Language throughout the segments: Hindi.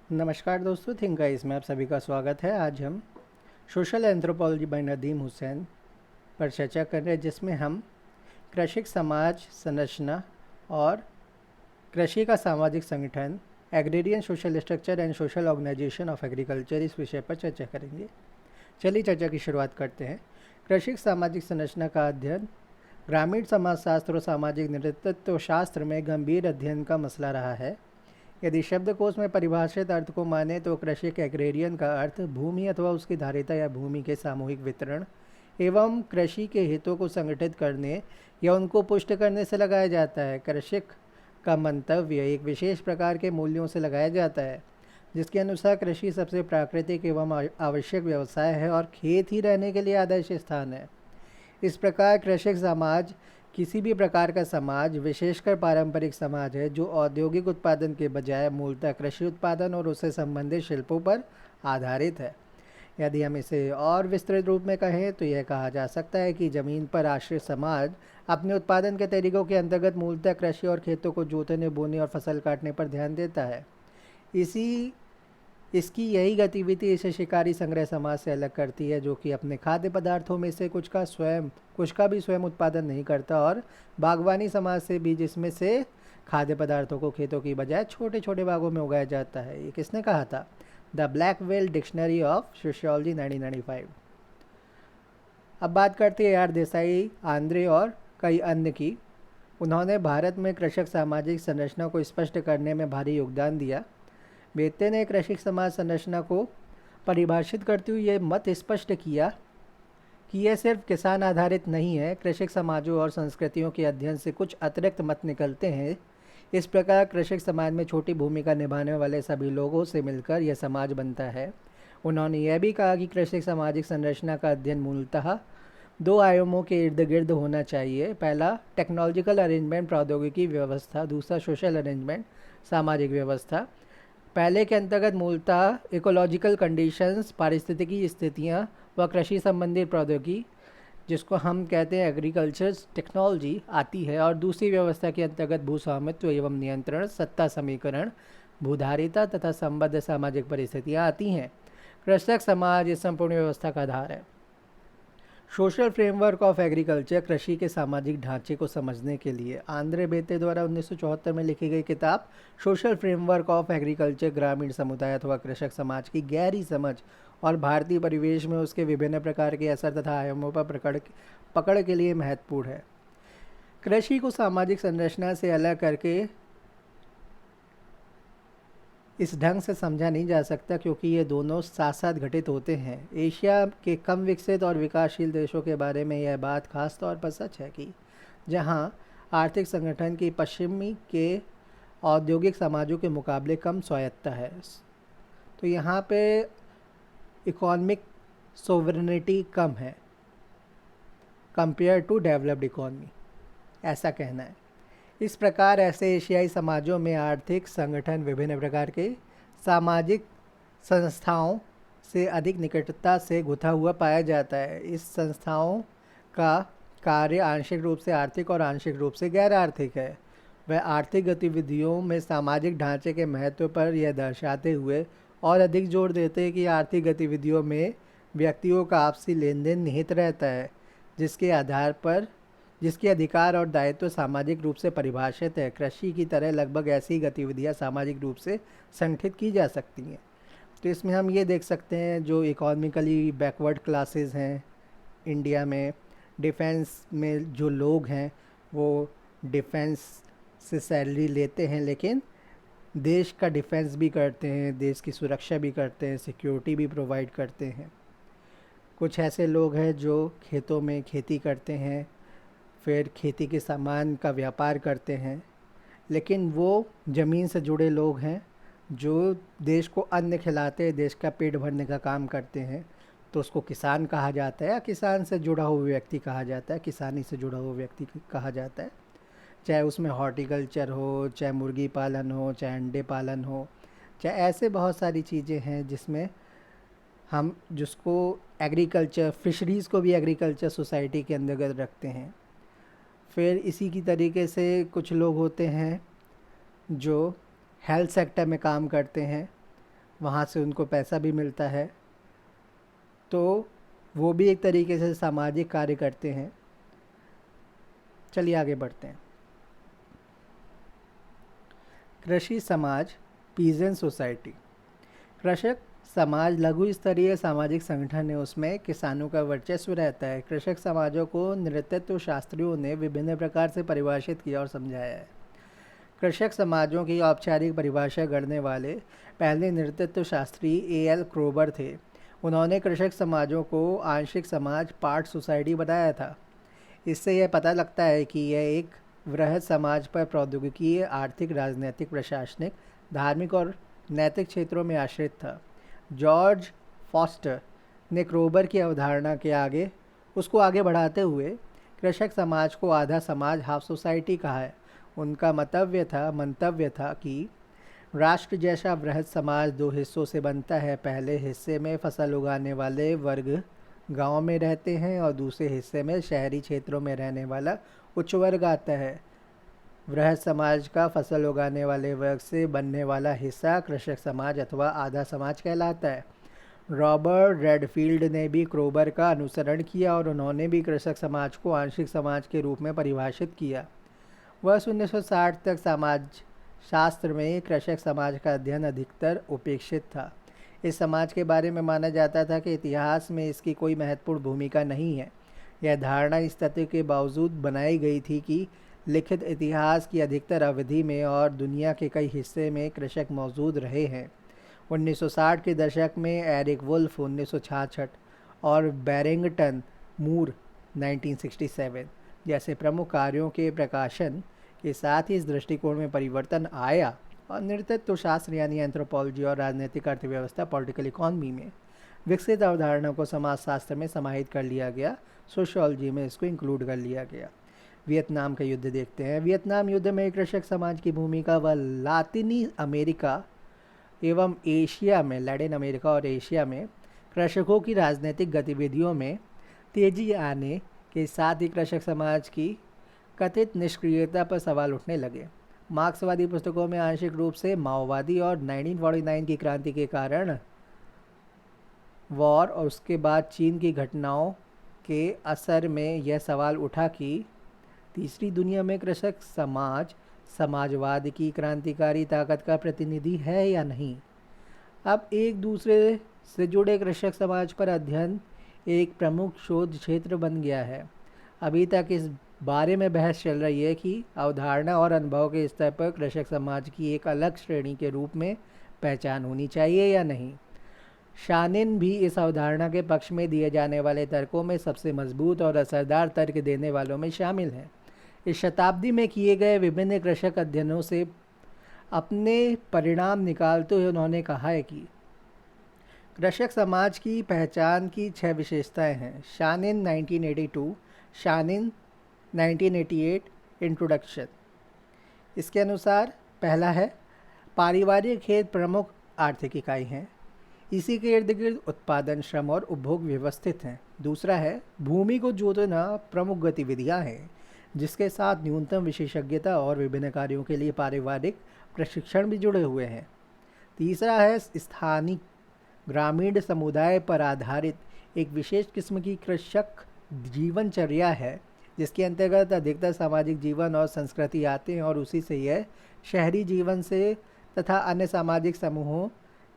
नमस्कार दोस्तों, थिंक गाइस में आप सभी का स्वागत है। आज हम social anthropology by Nadeem Hussain पर चर्चा कर रहे हैं, जिसमें हम कृषि समाज संरचना और कृषि का सामाजिक संगठन, agrarian social structure and social organisation of agriculture, इस विषय पर चर्चा करेंगे। चलिए चर्चा की शुरुआत करते हैं। कृषि सामाजिक संरचना का अध्ययन ग्रामीण समाजशास्त्र और सामाजिक नेतृत्व शास्त्र में गंभीर अध्ययन का मसला रहा है। यदि शब्दकोश में परिभाषित अर्थ को माने तो कृषि के एग्रेरियन का अर्थ भूमि अथवा उसकी धारिता या भूमि के सामूहिक वितरण एवं कृषि के हितों को संगठित करने या उनको पुष्ट करने से लगाया जाता है। कृषक का मंतव्य एक विशेष प्रकार के मूल्यों से लगाया जाता है, जिसके अनुसार कृषि सबसे प्राकृतिक एवं आवश्यक व्यवसाय है और खेत ही रहने के लिए आदर्श स्थान है। इस प्रकार कृषक समाज किसी भी प्रकार का समाज, विशेषकर पारंपरिक समाज है, जो औद्योगिक उत्पादन के बजाय मूलतः कृषि उत्पादन और उससे संबंधित शिल्पों पर आधारित है। यदि हम इसे और विस्तृत रूप में कहें तो यह कहा जा सकता है कि ज़मीन पर आश्रित समाज अपने उत्पादन के तरीकों के अंतर्गत मूलतः कृषि और खेतों को जोतने, बोने और फसल काटने पर ध्यान देता है। इसी इसकी यही गतिविधि इसे शिकारी संग्रह समाज से अलग करती है, जो कि अपने खाद्य पदार्थों में से कुछ का भी स्वयं उत्पादन नहीं करता, और बागवानी समाज से भी, जिसमें से खाद्य पदार्थों को खेतों की बजाय छोटे छोटे बागों में उगाया जाता है। ये किसने कहा था? The Blackwell dictionary of sociology 1995। अब बात करते हैं आर देसाई, आंद्रे और कई अन्य की। उन्होंने भारत में कृषक सामाजिक संरचना को स्पष्ट करने में भारी योगदान दिया। बेते ने कृषि समाज संरचना को परिभाषित करते हुए यह मत स्पष्ट किया कि यह सिर्फ किसान आधारित नहीं है। कृषक समाजों और संस्कृतियों के अध्ययन से कुछ अतिरिक्त मत निकलते हैं। इस प्रकार कृषक समाज में छोटी भूमिका निभाने वाले सभी लोगों से मिलकर यह समाज बनता है। उन्होंने यह भी कहा कि कृषक सामाजिक संरचना का अध्ययन मूलतः दो आयामों के इर्द गिर्द होना चाहिए। पहला टेक्नोलॉजिकल अरेंजमेंट, प्रौद्योगिकी व्यवस्था। दूसरा सोशल अरेंजमेंट, सामाजिक व्यवस्था। पहले के अंतर्गत मूलतः इकोलॉजिकल कंडीशंस, पारिस्थितिकी स्थितियाँ व कृषि संबंधी प्रौद्योगिकी, जिसको हम कहते हैं एग्रीकल्चर टेक्नोलॉजी, आती है। और दूसरी व्यवस्था के अंतर्गत भू स्वामित्व एवं नियंत्रण, सत्ता समीकरण, भूधारिता तथा संबद्ध सामाजिक परिस्थितियाँ आती हैं। कृषक समाज इस संपूर्ण व्यवस्था का आधार है। सोशल फ्रेमवर्क ऑफ एग्रीकल्चर, कृषि के सामाजिक ढांचे को समझने के लिए आंद्रे बेते द्वारा 1974 में लिखी गई किताब सोशल फ्रेमवर्क ऑफ एग्रीकल्चर ग्रामीण समुदाय अथवा कृषक समाज की गहरी समझ और भारतीय परिवेश में उसके विभिन्न प्रकार के असर तथा आयामों पर पकड़ के लिए महत्वपूर्ण है। कृषि को सामाजिक संरचना से अलग करके इस ढंग से समझा नहीं जा सकता, क्योंकि ये दोनों साथ साथ घटित होते हैं। एशिया के कम विकसित और विकासशील देशों के बारे में यह बात खास तौर पर सच है कि जहां आर्थिक संगठन की पश्चिमी के औद्योगिक समाजों के मुकाबले कम स्वायत्तता है, तो यहाँ पे इकोनॉमिक सोवरेनिटी कम है कंपेयर टू डेवलप्ड इकोनॉमी, ऐसा कहना है। इस प्रकार ऐसे एशियाई समाजों में आर्थिक संगठन विभिन्न प्रकार के सामाजिक संस्थाओं से अधिक निकटता से गुथा हुआ पाया जाता है। इस संस्थाओं का कार्य आंशिक रूप से आर्थिक और आंशिक रूप से गैर आर्थिक है। वह आर्थिक गतिविधियों में सामाजिक ढांचे के महत्व पर यह दर्शाते हुए और अधिक जोर देते हैं कि आर्थिक गतिविधियों में व्यक्तियों का आपसी लेन देन निहित रहता है, जिसके अधिकार और दायित्व सामाजिक रूप से परिभाषित है। कृषि की तरह लगभग ऐसी गतिविधियां सामाजिक रूप से संगठित की जा सकती हैं। तो इसमें हम ये देख सकते हैं, जो इकोनॉमिकली बैकवर्ड क्लासेस हैं इंडिया में, डिफेंस में जो लोग हैं वो डिफेंस से सैलरी लेते हैं, लेकिन देश का डिफेंस भी करते हैं, देश की सुरक्षा भी करते हैं, सिक्योरिटी भी प्रोवाइड करते हैं। कुछ ऐसे लोग हैं जो खेतों में खेती करते हैं, फिर खेती के सामान का व्यापार करते हैं, लेकिन वो ज़मीन से जुड़े लोग हैं जो देश को अन्न खिलाते हैं, देश का पेट भरने का काम करते हैं। तो उसको किसान कहा जाता है, या किसान से जुड़ा हुआ व्यक्ति कहा जाता है, किसानी से जुड़ा हुआ व्यक्ति कहा जाता है। चाहे उसमें हॉर्टिकल्चर हो, चाहे मुर्गी पालन हो, चाहे अंडे पालन हो, चाहे ऐसे बहुत सारी चीज़ें हैं जिसमें हम जिसको एग्रीकल्चर, फिशरीज़ को भी एग्रीकल्चर सोसाइटी के अंतर्गत रखते हैं। फिर इसी की तरीके से कुछ लोग होते हैं जो हेल्थ सेक्टर में काम करते हैं, वहाँ से उनको पैसा भी मिलता है, तो वो भी एक तरीके से सामाजिक कार्य करते हैं। चलिए आगे बढ़ते हैं। कृषि समाज, पीजेंट सोसाइटी। कृषक समाज लघु स्तरीय सामाजिक संगठन है, उसमें किसानों का वर्चस्व रहता है। कृषक समाजों को नृतत्व शास्त्रियों ने विभिन्न प्रकार से परिभाषित किया और समझाया है। कृषक समाजों की औपचारिक परिभाषा करने वाले पहले नृतत्व शास्त्री A.L. क्रोबर थे। उन्होंने कृषक समाजों को आंशिक समाज, पार्ट सोसाइटी बताया था। इससे यह पता लगता है कि यह एक वृहद समाज पर प्रौद्योगिकीय, आर्थिक, राजनीतिक, प्रशासनिक, धार्मिक और नैतिक क्षेत्रों में आश्रित था। जॉर्ज फॉस्टर ने क्रोबर की अवधारणा के आगे उसको आगे बढ़ाते हुए कृषक समाज को आधा समाज, हाफ सोसाइटी कहा है। उनका मंतव्य था कि राष्ट्र जैसा वृहद समाज दो हिस्सों से बनता है। पहले हिस्से में फसल उगाने वाले वर्ग गांव में रहते हैं और दूसरे हिस्से में शहरी क्षेत्रों में रहने वाला उच्च वर्ग आता है। वृहद समाज का फसल उगाने वाले वर्ग से बनने वाला हिस्सा कृषक समाज अथवा आधा समाज कहलाता है। रॉबर्ट रेडफील्ड ने भी क्रोबर का अनुसरण किया और उन्होंने भी कृषक समाज को आंशिक समाज के रूप में परिभाषित किया। वर्ष 1960 तक समाज शास्त्र में कृषक समाज का अध्ययन अधिकतर उपेक्षित था। इस समाज के बारे में माना जाता था कि इतिहास में इसकी कोई महत्वपूर्ण भूमिका नहीं है। यह धारणा इस तथ्य के बावजूद बनाई गई थी कि लिखित इतिहास की अधिकतर अवधि में और दुनिया के कई हिस्से में कृषक मौजूद रहे हैं। 1960 के दशक में एरिक वुल्फ 1966 और बैरिंगटन मूर 1967 जैसे प्रमुख कार्यों के प्रकाशन के साथ ही इस दृष्टिकोण में परिवर्तन आया और नृतत्व शास्त्र यानी एंथ्रोपोलॉजी और राजनीतिक अर्थव्यवस्था, पॉलिटिकल इकॉनमी में विकसित अवधारणा को समाजशास्त्र में समाहित कर लिया गया। सोशियोलॉजी में इसको इंक्लूड कर लिया गया। वियतनाम का युद्ध देखते हैं। वियतनाम युद्ध में कृषक समाज की भूमिका व लातिनी अमेरिका एवं एशिया में, लैटिन अमेरिका और एशिया में कृषकों की राजनीतिक गतिविधियों में तेजी आने के साथ ही कृषक समाज की कथित निष्क्रियता पर सवाल उठने लगे। मार्क्सवादी पुस्तकों में आंशिक रूप से माओवादी और 1949 की क्रांति के कारण वॉर और उसके बाद चीन की घटनाओं के असर में यह सवाल उठा कि तीसरी दुनिया में कृषक समाज समाजवाद की क्रांतिकारी ताकत का प्रतिनिधि है या नहीं। अब एक दूसरे से जुड़े कृषक समाज पर अध्ययन एक प्रमुख शोध क्षेत्र बन गया है। अभी तक इस बारे में बहस चल रही है कि अवधारणा और अनुभव के स्तर पर कृषक समाज की एक अलग श्रेणी के रूप में पहचान होनी चाहिए या नहीं। शानिन भी इस अवधारणा के पक्ष में दिए जाने वाले तर्कों में सबसे मजबूत और असरदार तर्क देने वालों में शामिल हैं। इस शताब्दी में किए गए विभिन्न कृषक अध्ययनों से अपने परिणाम निकालते हुए उन्होंने कहा है कि कृषक समाज की पहचान की 6 विशेषताएं हैं। शानिन 1982, शानिन 1988 इंट्रोडक्शन। इसके अनुसार पहला है पारिवारिक खेत प्रमुख आर्थिक इकाई हैं, इसी के इर्द गिर्द उत्पादन, श्रम और उपभोग व्यवस्थित हैं। दूसरा है भूमि को जोतना प्रमुख गतिविधियां हैं जिसके साथ न्यूनतम विशेषज्ञता और विभिन्न कार्यों के लिए पारिवारिक प्रशिक्षण भी जुड़े हुए हैं। तीसरा है स्थानीय ग्रामीण समुदाय पर आधारित एक विशेष किस्म की कृषक जीवनचर्या है जिसके अंतर्गत अधिकतर सामाजिक जीवन और संस्कृति आते हैं और उसी से यह शहरी जीवन से तथा अन्य सामाजिक समूहों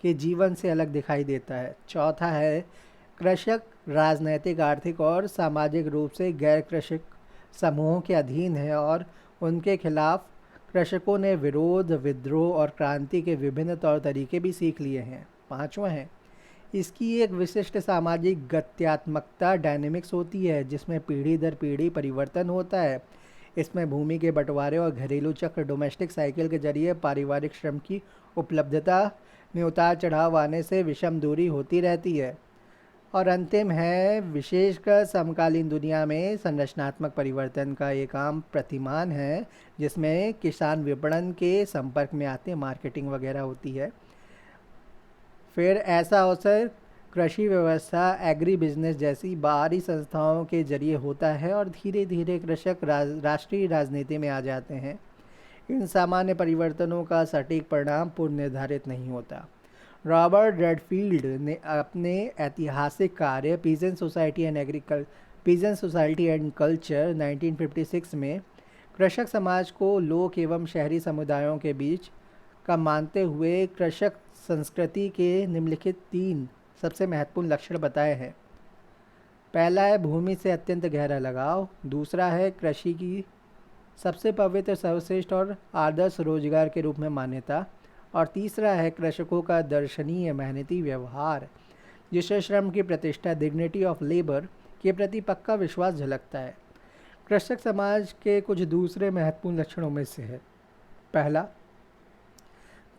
के जीवन से अलग दिखाई देता है। चौथा है कृषक राजनैतिक, आर्थिक और सामाजिक रूप से गैर कृषक समूहों के अधीन है और उनके खिलाफ कृषकों ने विरोध, विद्रोह और क्रांति के विभिन्न तौर तरीके भी सीख लिए हैं। पांचवा है इसकी एक विशिष्ट सामाजिक गत्यात्मकता, डायनेमिक्स होती है जिसमें पीढ़ी दर पीढ़ी परिवर्तन होता है। इसमें भूमि के बंटवारे और घरेलू चक्र, डोमेस्टिक साइकिल के जरिए पारिवारिक श्रम की उपलब्धता में उतार चढ़ाव आने से विषम दूरी होती रहती है। और अंतिम है विशेषकर समकालीन दुनिया में संरचनात्मक परिवर्तन का एक आम प्रतिमान है जिसमें किसान विपणन के संपर्क में आते हैं, मार्केटिंग वगैरह होती है। फिर ऐसा अवसर कृषि व्यवस्था, एग्री बिजनेस जैसी बाहरी संस्थाओं के जरिए होता है और धीरे धीरे कृषक राष्ट्रीय राजनीति में आ जाते हैं। इन सामान्य परिवर्तनों का सटीक परिणाम पूर्व निर्धारित नहीं होता। रॉबर्ट रेडफील्ड ने अपने ऐतिहासिक कार्य पीजेंट सोसाइटी एंड कल्चर 1956 में कृषक समाज को लोक एवं शहरी समुदायों के बीच का मानते हुए कृषक संस्कृति के निम्नलिखित 3 सबसे महत्वपूर्ण लक्षण बताए हैं। पहला है भूमि से अत्यंत गहरा लगाव, दूसरा है कृषि की सबसे पवित्र, सर्वश्रेष्ठ और आदर्श रोजगार के रूप में मान्यता, और तीसरा है कृषकों का दर्शनीय मेहनती व्यवहार जिससे श्रम की प्रतिष्ठा, डिग्निटी ऑफ लेबर के प्रति पक्का विश्वास झलकता है। कृषक समाज के कुछ दूसरे महत्वपूर्ण लक्षणों में से है, पहला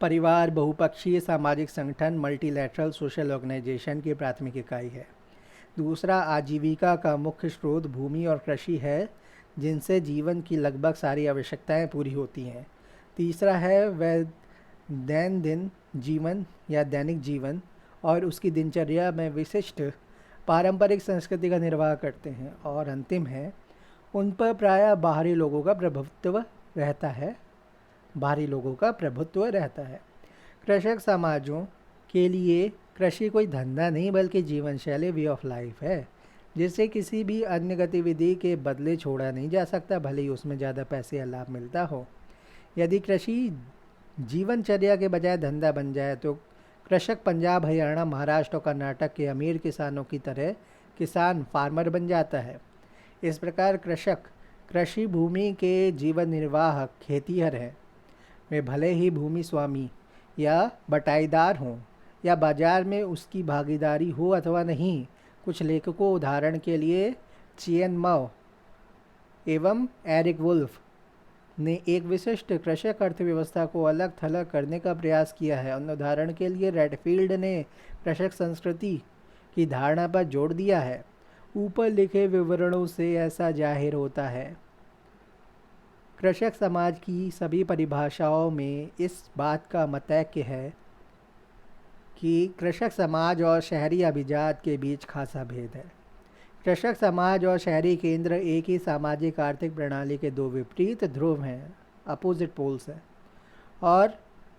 परिवार बहुपक्षीय सामाजिक संगठन मल्टीलैटरल सोशल ऑर्गेनाइजेशन की प्राथमिक इकाई है। दूसरा आजीविका का मुख्य स्रोत भूमि और कृषि है जिनसे जीवन की लगभग सारी आवश्यकताएं पूरी होती हैं। तीसरा है वह दैनिक जीवन या दैनिक जीवन और उसकी दिनचर्या में विशिष्ट पारंपरिक संस्कृति का निर्वाह करते हैं। और अंतिम है उन पर प्रायः बाहरी लोगों का प्रभुत्व रहता है। कृषक समाजों के लिए कृषि कोई धंधा नहीं बल्कि जीवन शैली, वे ऑफ लाइफ है जिसे किसी भी अन्य गतिविधि के बदले छोड़ा नहीं जा सकता, भले ही उसमें ज़्यादा पैसे या लाभ मिलता हो। यदि कृषि जीवनचर्या के बजाय धंधा बन जाए तो कृषक पंजाब, हरियाणा, महाराष्ट्र और कर्नाटक के अमीर किसानों की तरह किसान फार्मर बन जाता है। इस प्रकार कृषक कृषि भूमि के जीवन निर्वाह खेतीहर हैं। वे भले ही भूमि स्वामी या बटाईदार हों या बाजार में उसकी भागीदारी हो अथवा नहीं। कुछ लेखकों, उदाहरण के लिए चियन माओ एवं एरिक वुल्फ ने एक विशिष्ट कृषक अर्थव्यवस्था को अलग थलग करने का प्रयास किया है। उदाहरण के लिए रेडफील्ड ने कृषक संस्कृति की धारणा पर जोर दिया है। ऊपर लिखे विवरणों से ऐसा जाहिर होता है कृषक समाज की सभी परिभाषाओं में इस बात का मतैक्य है कि कृषक समाज और शहरी अभिजात के बीच खासा भेद है। कृषक समाज और शहरी केंद्र एक ही सामाजिक आर्थिक प्रणाली के दो विपरीत ध्रुव हैं, अपोजिट पोल्स हैं, और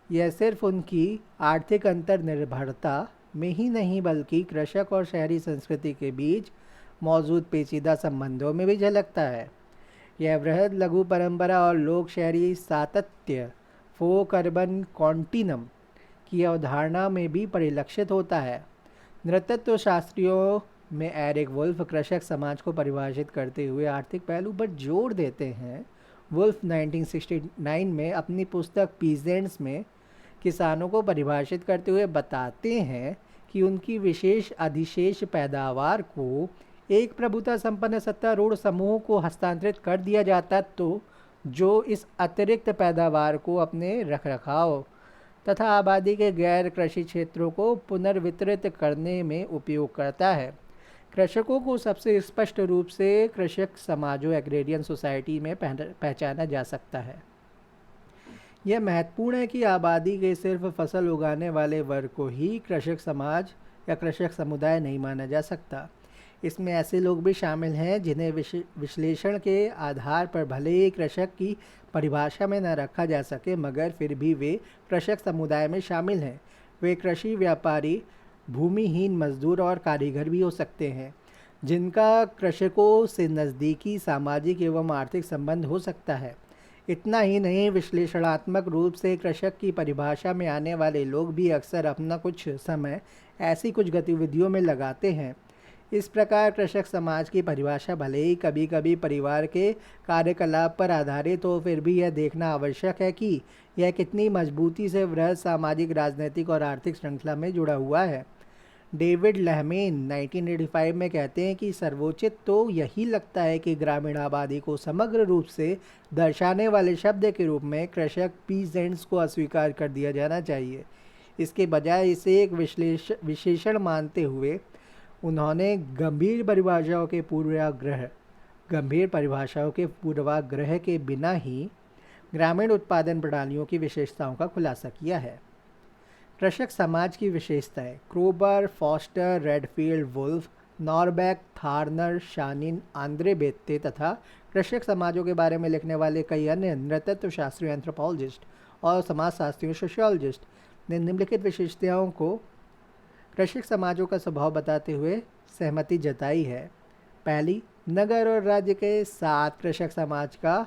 यह सिर्फ उनकी आर्थिक अंतर्निर्भरता में ही नहीं बल्कि कृषक और शहरी संस्कृति के बीच मौजूद पेचीदा संबंधों में भी झलकता है। यह वृहद लघु परंपरा और लोक शहरी सातत्य फोक अर्बन कॉन्टिनम की अवधारणा में भी परिलक्षित होता है। नृतत्व शास्त्रियों में एरिक वुल्फ कृषक समाज को परिभाषित करते हुए आर्थिक पहलू पर जोर देते हैं। वुल्फ 1969 में अपनी पुस्तक पीजेंट्स में किसानों को परिभाषित करते हुए बताते हैं कि उनकी विशेष अधिशेष पैदावार को एक प्रभुता संपन्न सत्तारूढ़ समूह को हस्तांतरित कर दिया जाता तो जो इस अतिरिक्त पैदावार को अपने रखरखाव तथा आबादी के गैर कृषि क्षेत्रों को पुनर्वितरित करने में उपयोग करता है। कृषकों को सबसे स्पष्ट रूप से कृषक समाजों एग्रेरियन सोसाइटी में पहचाना जा सकता है। यह महत्वपूर्ण है कि आबादी के सिर्फ फसल उगाने वाले वर्ग को ही कृषक समाज या कृषक समुदाय नहीं माना जा सकता। इसमें ऐसे लोग भी शामिल हैं जिन्हें विश्लेषण के आधार पर भले ही कृषक की परिभाषा में न रखा जा सके मगर फिर भी वे कृषक समुदाय में शामिल हैं। वे कृषि व्यापारी, भूमिहीन मजदूर और कारीगर भी हो सकते हैं जिनका कृषकों से नज़दीकी सामाजिक एवं आर्थिक संबंध हो सकता है। इतना ही नहीं, विश्लेषणात्मक रूप से कृषक की परिभाषा में आने वाले लोग भी अक्सर अपना कुछ समय ऐसी कुछ गतिविधियों में लगाते हैं। इस प्रकार कृषक समाज की परिभाषा भले ही कभी कभी परिवार के कार्यकलाप पर आधारित हो, फिर भी यह देखना आवश्यक है कि यह कितनी मजबूती से वृहद सामाजिक, राजनीतिक और आर्थिक श्रृंखला में जुड़ा हुआ है। डेविड लहमेन 1985 में कहते हैं कि सर्वोचित तो यही लगता है कि ग्रामीण आबादी को समग्र रूप से दर्शाने वाले शब्द के रूप में कृषक पीजेंट्स को अस्वीकार कर दिया जाना चाहिए। इसके बजाय इसे एक विशेषण मानते हुए उन्होंने गंभीर परिभाषाओं के पूर्वाग्रह के बिना ही ग्रामीण उत्पादन प्रणालियों की विशेषताओं का खुलासा किया है। कृषक समाज की विशेषताएं Kroeber, Foster, Redfield, Wolf, Norbeck, Thorner, Shanin, Andre Beteille तथा कृषक समाजों के बारे में लिखने वाले कई अन्य नृतत्व शास्त्री, एंथ्रोपोलॉजिस्ट और समाजशास्त्रियों, सोशियोलॉजिस्ट ने निम्नलिखित विशेषताओं को कृषक समाजों का स्वभाव बताते हुए सहमति जताई है। पहली, नगर और राज्य के साथ कृषक समाज का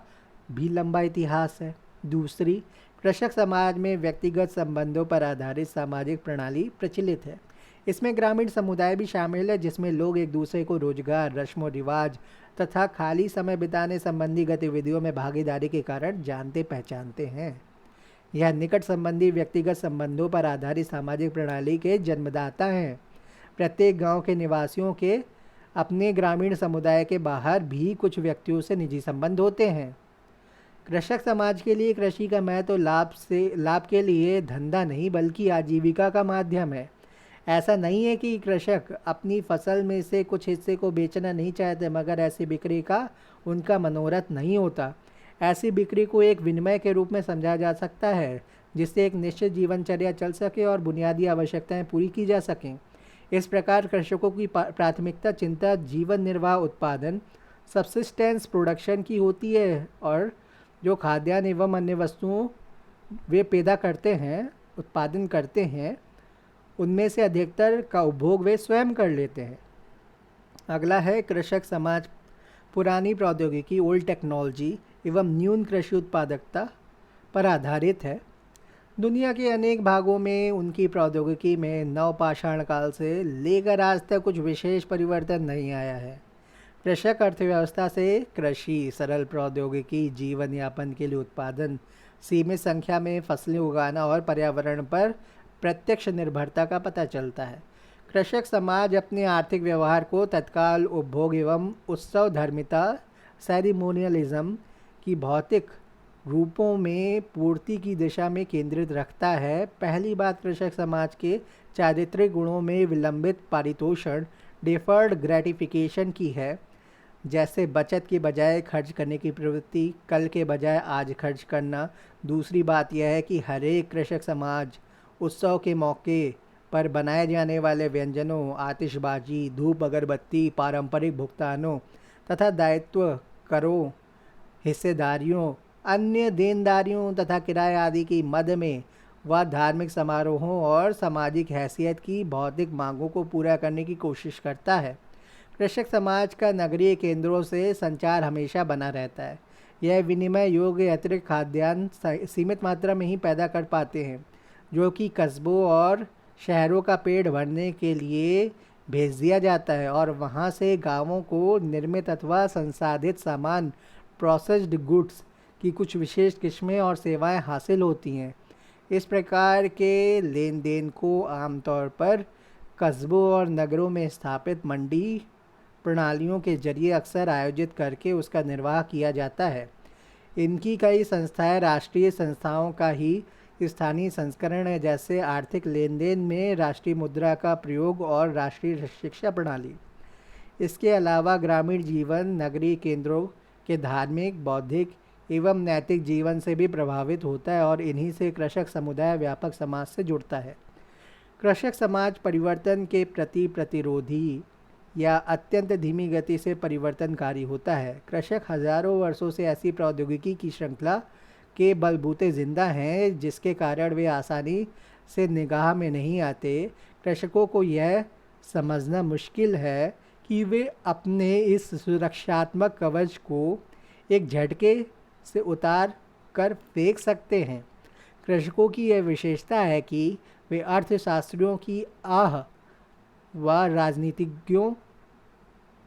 भी लंबा इतिहास है। दूसरी, कृषक समाज में व्यक्तिगत संबंधों पर आधारित सामाजिक प्रणाली प्रचलित है। इसमें ग्रामीण समुदाय भी शामिल है, जिसमें लोग एक दूसरे को रोजगार, रस्म और रिवाज तथा खाली समय बिताने संबंधी गतिविधियों में भागीदारी के कारण जानते पहचानते हैं। यह निकट संबंधी व्यक्तिगत संबंधों पर आधारित सामाजिक प्रणाली के जन्मदाता हैं। प्रत्येक गांव के निवासियों के अपने ग्रामीण समुदाय के बाहर भी कुछ व्यक्तियों से निजी संबंध होते हैं। कृषक समाज के लिए कृषि का महत्व लाभ के लिए धंधा नहीं बल्कि आजीविका का माध्यम है। ऐसा नहीं है कि कृषक अपनी फसल में से कुछ हिस्से को बेचना नहीं चाहते, मगर ऐसी बिक्री का उनका मनोरथ नहीं होता। ऐसी बिक्री को एक विनिमय के रूप में समझा जा सकता है, जिससे एक निश्चित जीवनचर्या चल सके और बुनियादी आवश्यकताएं पूरी की जा सकें। इस प्रकार कृषकों की प्राथमिकता चिंता जीवन निर्वाह उत्पादन, सब्सिस्टेंस प्रोडक्शन की होती है, और जो खाद्यान्न एवं अन्य वस्तुओं वे पैदा करते हैं, उत्पादन करते हैं, उनमें से अधिकतर का उपभोग वे स्वयं कर लेते हैं। अगला है, कृषक समाज पुरानी प्रौद्योगिकी, ओल्ड टेक्नोलॉजी एवं न्यून कृषि उत्पादकता पर आधारित है। दुनिया के अनेक भागों में उनकी प्रौद्योगिकी में नवपाषाण काल से लेकर आज तक कुछ विशेष परिवर्तन नहीं आया है। कृषक अर्थव्यवस्था से कृषि, सरल प्रौद्योगिकी, जीवन यापन के लिए उत्पादन, सीमित संख्या में फसलें उगाना और पर्यावरण पर प्रत्यक्ष निर्भरता का पता चलता है। कृषक समाज अपने आर्थिक व्यवहार को तत्काल उपभोग एवं उत्सव धर्मिता, सेरिमोनियलिज्म की भौतिक रूपों में पूर्ति की दिशा में केंद्रित रखता है। पहली बात कृषक समाज के चारित्रिक गुणों में विलंबित पारितोषण, डिफर्ड ग्रेटिफिकेशन की है, जैसे बचत के बजाय खर्च करने की प्रवृत्ति, कल के बजाय आज खर्च करना। दूसरी बात यह है कि हर एक कृषक समाज उत्सव के मौके पर बनाए जाने वाले व्यंजनों, आतिशबाजी, धूप अगरबत्ती, पारंपरिक भुगतानों तथा दायित्व करों, हिस्सेदारियों, अन्य देनदारियों तथा किराए आदि की मद में वह धार्मिक समारोहों और सामाजिक हैसियत की भौतिक मांगों को पूरा करने की कोशिश करता है। कृषक समाज का नगरीय केंद्रों से संचार हमेशा बना रहता है। यह विनिमय योग्य अतिरिक्त खाद्यान्न सीमित मात्रा में ही पैदा कर पाते हैं, जो कि कस्बों और शहरों का पेट भरने के लिए भेज दिया जाता है, और वहां से गांवों को निर्मित अथवा संसाधित सामान, प्रोसेस्ड गुड्स की कुछ विशेष किस्में और सेवाएं हासिल होती हैं। इस प्रकार के लेन देन को आमतौर पर कस्बों और नगरों में स्थापित मंडी प्रणालियों के जरिए अक्सर आयोजित करके उसका निर्वाह किया जाता है। इनकी कई संस्थाएं राष्ट्रीय संस्थाओं का ही स्थानीय संस्करण है, जैसे आर्थिक लेन देन में राष्ट्रीय मुद्रा का प्रयोग और राष्ट्रीय शिक्षा प्रणाली। इसके अलावा ग्रामीण जीवन नगरीय केंद्रों के धार्मिक, बौद्धिक एवं नैतिक जीवन से भी प्रभावित होता है, और इन्हीं से कृषक समुदाय व्यापक समाज से जुड़ता है। कृषक समाज परिवर्तन के प्रति प्रतिरोधी या अत्यंत धीमी गति से परिवर्तनकारी होता है। कृषक हजारों वर्षों से ऐसी प्रौद्योगिकी की श्रृंखला के बलबूते जिंदा हैं, जिसके कारण वे आसानी से निगाह में नहीं आते। कृषकों को यह समझना मुश्किल है कि वे अपने इस सुरक्षात्मक कवच को एक झटके से उतार कर फेंक सकते हैं। कृषकों की यह विशेषता है कि वे अर्थशास्त्रियों की आह व राजनीतिज्ञों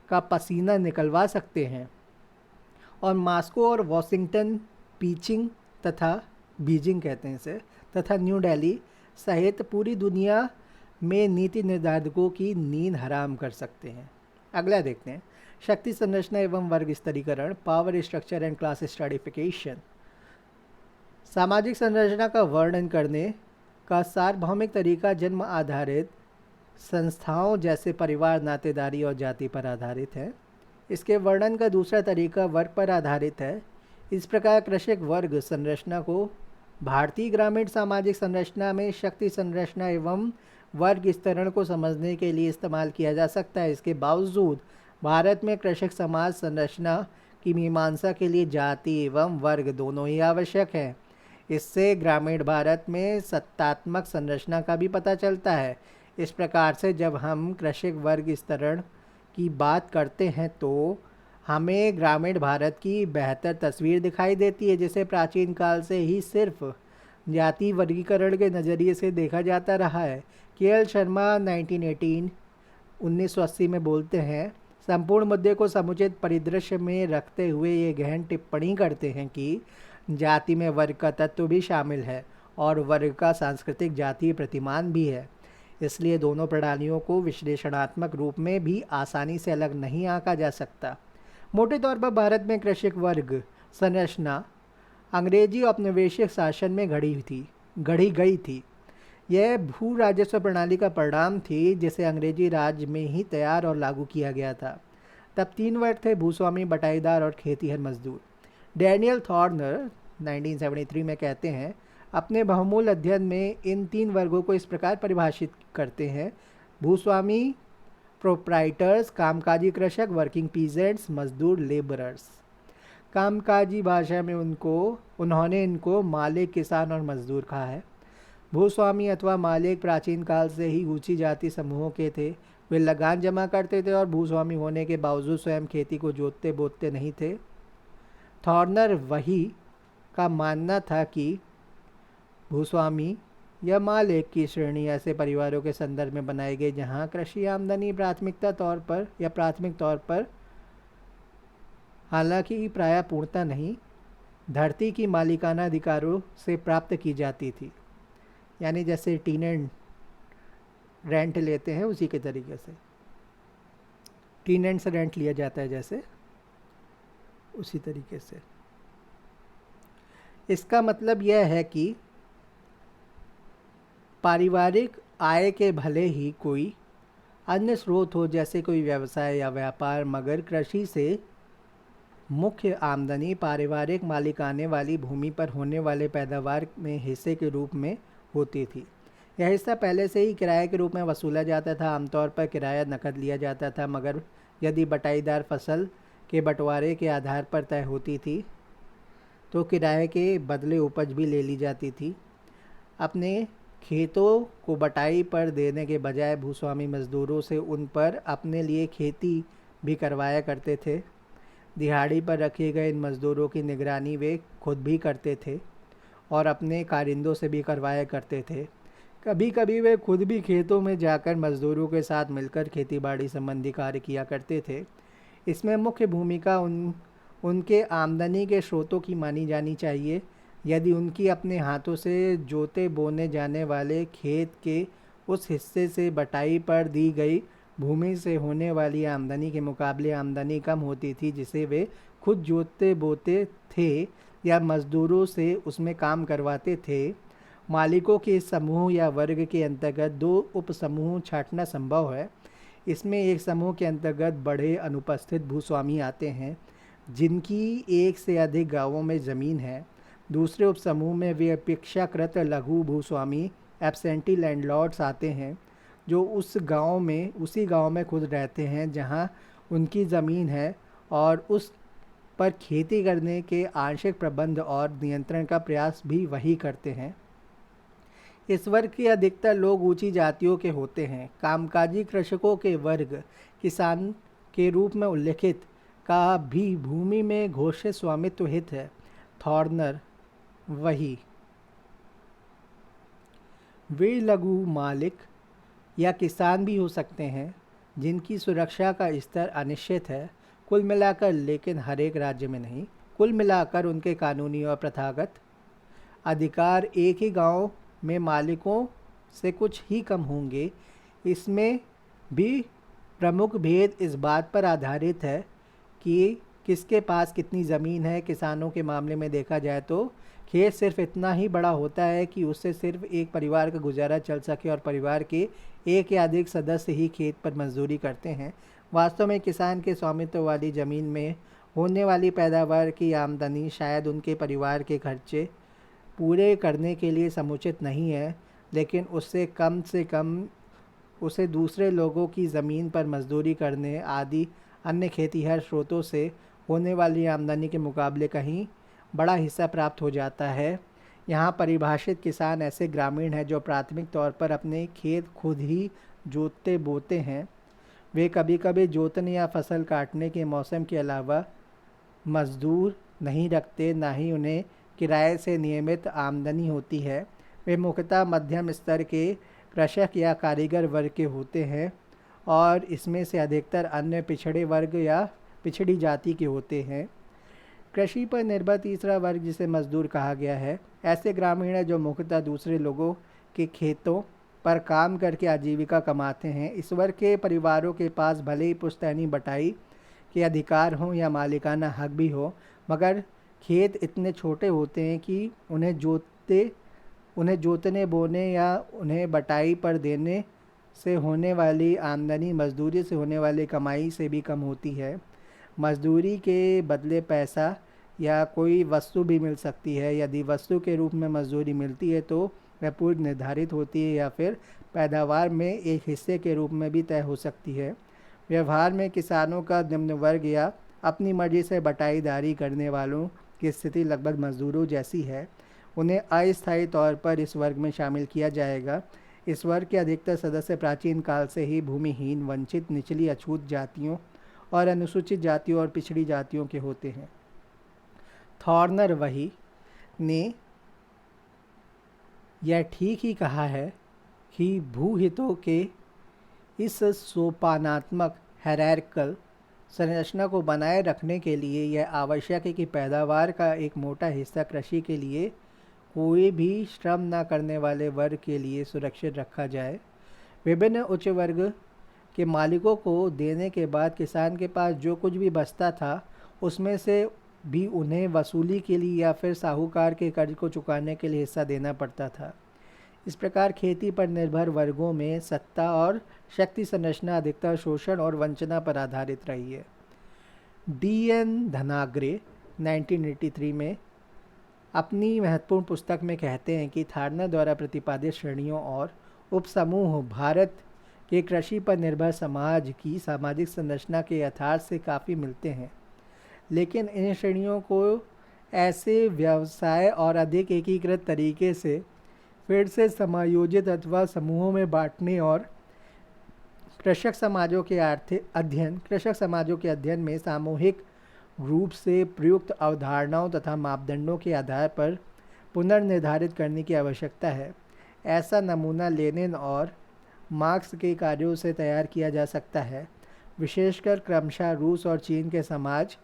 का पसीना निकलवा सकते हैं, और मास्को और वॉशिंगटन, बीजिंग कहते हैं इसे, तथा न्यू दिल्ली सहित पूरी दुनिया में नीति निर्धारकों की नींद हराम कर सकते हैं। अगला देखते हैं, शक्ति संरचना एवं वर्ग स्तरीकरण, power structure and class stratification. सामाजिक संरचना का वर्णन करने का सार्वभौमिक तरीका जन्म आधारित संस्थाओं जैसे परिवार, नातेदारी और जाति पर आधारित है। इसके वर्णन का दूसरा तरीका वर्ग पर आधारित है। इस प्रकार कृषक वर्ग संरचना को भारतीय ग्रामीण सामाजिक संरचना में शक्ति संरचना एवं वर्ग स्तरण को समझने के लिए इस्तेमाल किया जा सकता है। इसके बावजूद भारत में कृषक समाज संरचना की मीमांसा के लिए जाति एवं वर्ग दोनों ही आवश्यक है। इससे ग्रामीण भारत में सत्तात्मक संरचना का भी पता चलता है। इस प्रकार से जब हम कृषक वर्ग विस्तरण की बात करते हैं तो हमें ग्रामीण भारत की बेहतर तस्वीर दिखाई देती है, जिसे प्राचीन काल से ही सिर्फ जाति वर्गीकरण के नज़रिए से देखा जाता रहा है। के.एल. शर्मा 1980 में बोलते हैं, संपूर्ण मुद्दे को समुचित परिदृश्य में रखते हुए ये गहन टिप्पणी करते हैं कि जाति में वर्ग का तत्व भी शामिल है और वर्ग का सांस्कृतिक जातीय प्रतिमान भी है। इसलिए दोनों प्रणालियों को विश्लेषणात्मक रूप में भी आसानी से अलग नहीं आंका जा सकता। मोटे तौर पर भारत में कृषक वर्ग संरचना अंग्रेजी औपनिवेशिक शासन में गढ़ी गई थी। यह भू राजस्व प्रणाली का परिणाम थी जिसे अंग्रेजी राज में ही तैयार और लागू किया गया था। तब 3 वर्ग थे: भूस्वामी, बटाईदार और खेतीहर मजदूर। डैनियल थॉर्नर 1973 में कहते हैं, अपने बहुमूल अध्ययन में इन 3 वर्गों को इस प्रकार परिभाषित करते हैं: भूस्वामी प्रोप्राइटर्स, कामकाजी कृषक, वर्किंग पीजेंट्स, मजदूर लेबरर्स। कामकाजी भाषा में उन्होंने इनको मालिक, किसान और मजदूर कहा है। भूस्वामी अथवा मालिक प्राचीन काल से ही ऊंची जाति समूहों के थे। वे लगान जमा करते थे और भूस्वामी होने के बावजूद स्वयं खेती को जोतते बोते नहीं थे। थॉर्नर वही का मानना था कि भूस्वामी या मालिक की श्रेणी ऐसे परिवारों के संदर्भ में बनाई गई जहां कृषि आमदनी प्राथमिक तौर पर हालांकि प्रायः पूर्णतः नहीं, धरती की मालिकाना अधिकारों से प्राप्त की जाती थी। यानी जैसे टीनेंट रेंट लेते हैं उसी के तरीके से टीनेंट से रेंट लिया जाता है, जैसे उसी तरीके से। इसका मतलब यह है कि पारिवारिक आय के भले ही कोई अन्य स्रोत हो, जैसे कोई व्यवसाय या व्यापार, मगर कृषि से मुख्य आमदनी पारिवारिक मालिकाने वाली भूमि पर होने वाले पैदावार में हिस्से के रूप में होती थी। यह हिस्सा पहले से ही किराए के रूप में वसूला जाता था। आमतौर पर किराया नकद लिया जाता था, मगर यदि बटाईदार फसल के बंटवारे के आधार पर तय होती थी तो किराए के बदले उपज भी ले ली जाती थी। अपने खेतों को बटाई पर देने के बजाय भूस्वामी मजदूरों से उन पर अपने लिए खेती भी करवाया करते थे। दिहाड़ी पर रखे गए इन मजदूरों की निगरानी वे खुद भी करते थे और अपने कारिंदों से भी करवाया करते थे। कभी कभी वे खुद भी खेतों में जाकर मजदूरों के साथ मिलकर खेतीबाड़ी संबंधी कार्य किया करते थे। इसमें मुख्य भूमिका उनके आमदनी के स्रोतों की मानी जानी चाहिए। यदि उनकी अपने हाथों से जोते बोने जाने वाले खेत के उस हिस्से से बटाई पर दी गई भूमि से होने वाली आमदनी के मुकाबले आमदनी कम होती थी जिसे वे खुद जोतते बोते थे या मजदूरों से उसमें काम करवाते थे, मालिकों के समूह या वर्ग के अंतर्गत 2 उप समूह छांटना संभव है। इसमें एक समूह के अंतर्गत बड़े अनुपस्थित भूस्वामी आते हैं जिनकी 1 से अधिक गांवों में ज़मीन है। दूसरे उप समूह में वे अपेक्षाकृत लघु भूस्वामी एब्सेंटी लैंडलॉर्ड्स आते हैं जो उसी गांव में खुद रहते हैं जहां उनकी ज़मीन है और उस पर खेती करने के आंशिक प्रबंध और नियंत्रण का प्रयास भी वही करते हैं। इस वर्ग के अधिकतर लोग ऊंची जातियों के होते हैं। कामकाजी कृषकों के वर्ग किसान के रूप में उल्लिखित का भी भूमि में घोषित स्वामित्व हित है। थॉर्नर वही वे लघु मालिक या किसान भी हो सकते हैं जिनकी सुरक्षा का स्तर अनिश्चित है। कुल मिलाकर, लेकिन हर एक राज्य में नहीं, कुल मिलाकर उनके कानूनी और प्रथागत अधिकार एक ही गांव में मालिकों से कुछ ही कम होंगे। इसमें भी प्रमुख भेद इस बात पर आधारित है कि किसके पास कितनी ज़मीन है। किसानों के मामले में देखा जाए तो खेत सिर्फ इतना ही बड़ा होता है कि उससे सिर्फ एक परिवार का गुजारा चल सके और परिवार के एक या अधिक सदस्य ही खेत पर मजदूरी करते हैं। वास्तव में किसान के स्वामित्व वाली ज़मीन में होने वाली पैदावार की आमदनी शायद उनके परिवार के खर्चे पूरे करने के लिए समुचित नहीं है, लेकिन उससे कम से कम उसे दूसरे लोगों की ज़मीन पर मजदूरी करने आदि अन्य खेतीहर स्रोतों से होने वाली आमदनी के मुकाबले कहीं बड़ा हिस्सा प्राप्त हो जाता है। यहाँ परिभाषित किसान ऐसे ग्रामीण हैं जो प्राथमिक तौर पर अपने खेत खुद ही जोतते बोते हैं। वे कभी कभी जोतने या फसल काटने के मौसम के अलावा मजदूर नहीं रखते, ना ही उन्हें किराए से नियमित आमदनी होती है। वे मुख्यतः मध्यम स्तर के कृषक या कारीगर वर्ग के होते हैं और इसमें से अधिकतर अन्य पिछड़े वर्ग या पिछड़ी जाति के होते हैं। कृषि पर निर्भर तीसरा वर्ग, जिसे मजदूर कहा गया है, ऐसे ग्रामीण हैं जो मुख्यतः दूसरे लोगों के खेतों पर काम करके आजीविका कमाते हैं। इस वर्ग के परिवारों के पास भले ही पुश्तैनी बटाई के अधिकार हों या मालिकाना हक भी हो, मगर खेत इतने छोटे होते हैं कि उन्हें जोतने बोने या उन्हें बटाई पर देने से होने वाली आमदनी मजदूरी से होने वाली कमाई से भी कम होती है। मजदूरी के बदले पैसा या कोई वस्तु भी मिल सकती है। यदि वस्तु के रूप में मजदूरी मिलती है तो वह पूर्व निर्धारित होती है या फिर पैदावार में एक हिस्से के रूप में भी तय हो सकती है। व्यवहार में किसानों का निम्न वर्ग या अपनी मर्जी से बटाईदारी करने वालों की स्थिति लगभग मजदूरों जैसी है। उन्हें अस्थायी तौर पर इस वर्ग में शामिल किया जाएगा। इस वर्ग के अधिकतर सदस्य प्राचीन काल से ही भूमिहीन, वंचित, निचली अछूत जातियों और अनुसूचित जातियों और पिछड़ी जातियों के होते हैं। थॉर्नर वही ने यह ठीक ही कहा है कि भूहितों के इस सोपानात्मक हायरार्किकल संरचना को बनाए रखने के लिए यह आवश्यक है कि पैदावार का एक मोटा हिस्सा कृषि के लिए कोई भी श्रम न करने वाले वर्ग के लिए सुरक्षित रखा जाए। विभिन्न उच्च वर्ग के मालिकों को देने के बाद किसान के पास जो कुछ भी बचता था उसमें से भी उन्हें वसूली के लिए या फिर साहूकार के कर्ज को चुकाने के लिए हिस्सा देना पड़ता था। इस प्रकार खेती पर निर्भर वर्गों में सत्ता और शक्ति संरचना अधिकतर शोषण और वंचना पर आधारित रही है। D.N. धनाग्रे 1983 में अपनी महत्वपूर्ण पुस्तक में कहते हैं कि थारनर द्वारा प्रतिपादित श्रेणियों और उपसमूह भारत के कृषि पर निर्भर समाज की सामाजिक संरचना के यथार्थ से काफ़ी मिलते हैं, लेकिन इन श्रेणियों को ऐसे व्यवसाय और अधिक एकीकृत तरीके से फिर से समायोजित अथवा समूहों में बांटने और कृषक समाजों के अध्ययन में सामूहिक रूप से प्रयुक्त अवधारणाओं तथा मापदंडों के आधार पर पुनर्निर्धारित करने की आवश्यकता है। ऐसा नमूना लेनिन और मार्क्स के कार्यों से तैयार किया जा सकता है, विशेषकर क्रमशः रूस और चीन के समाज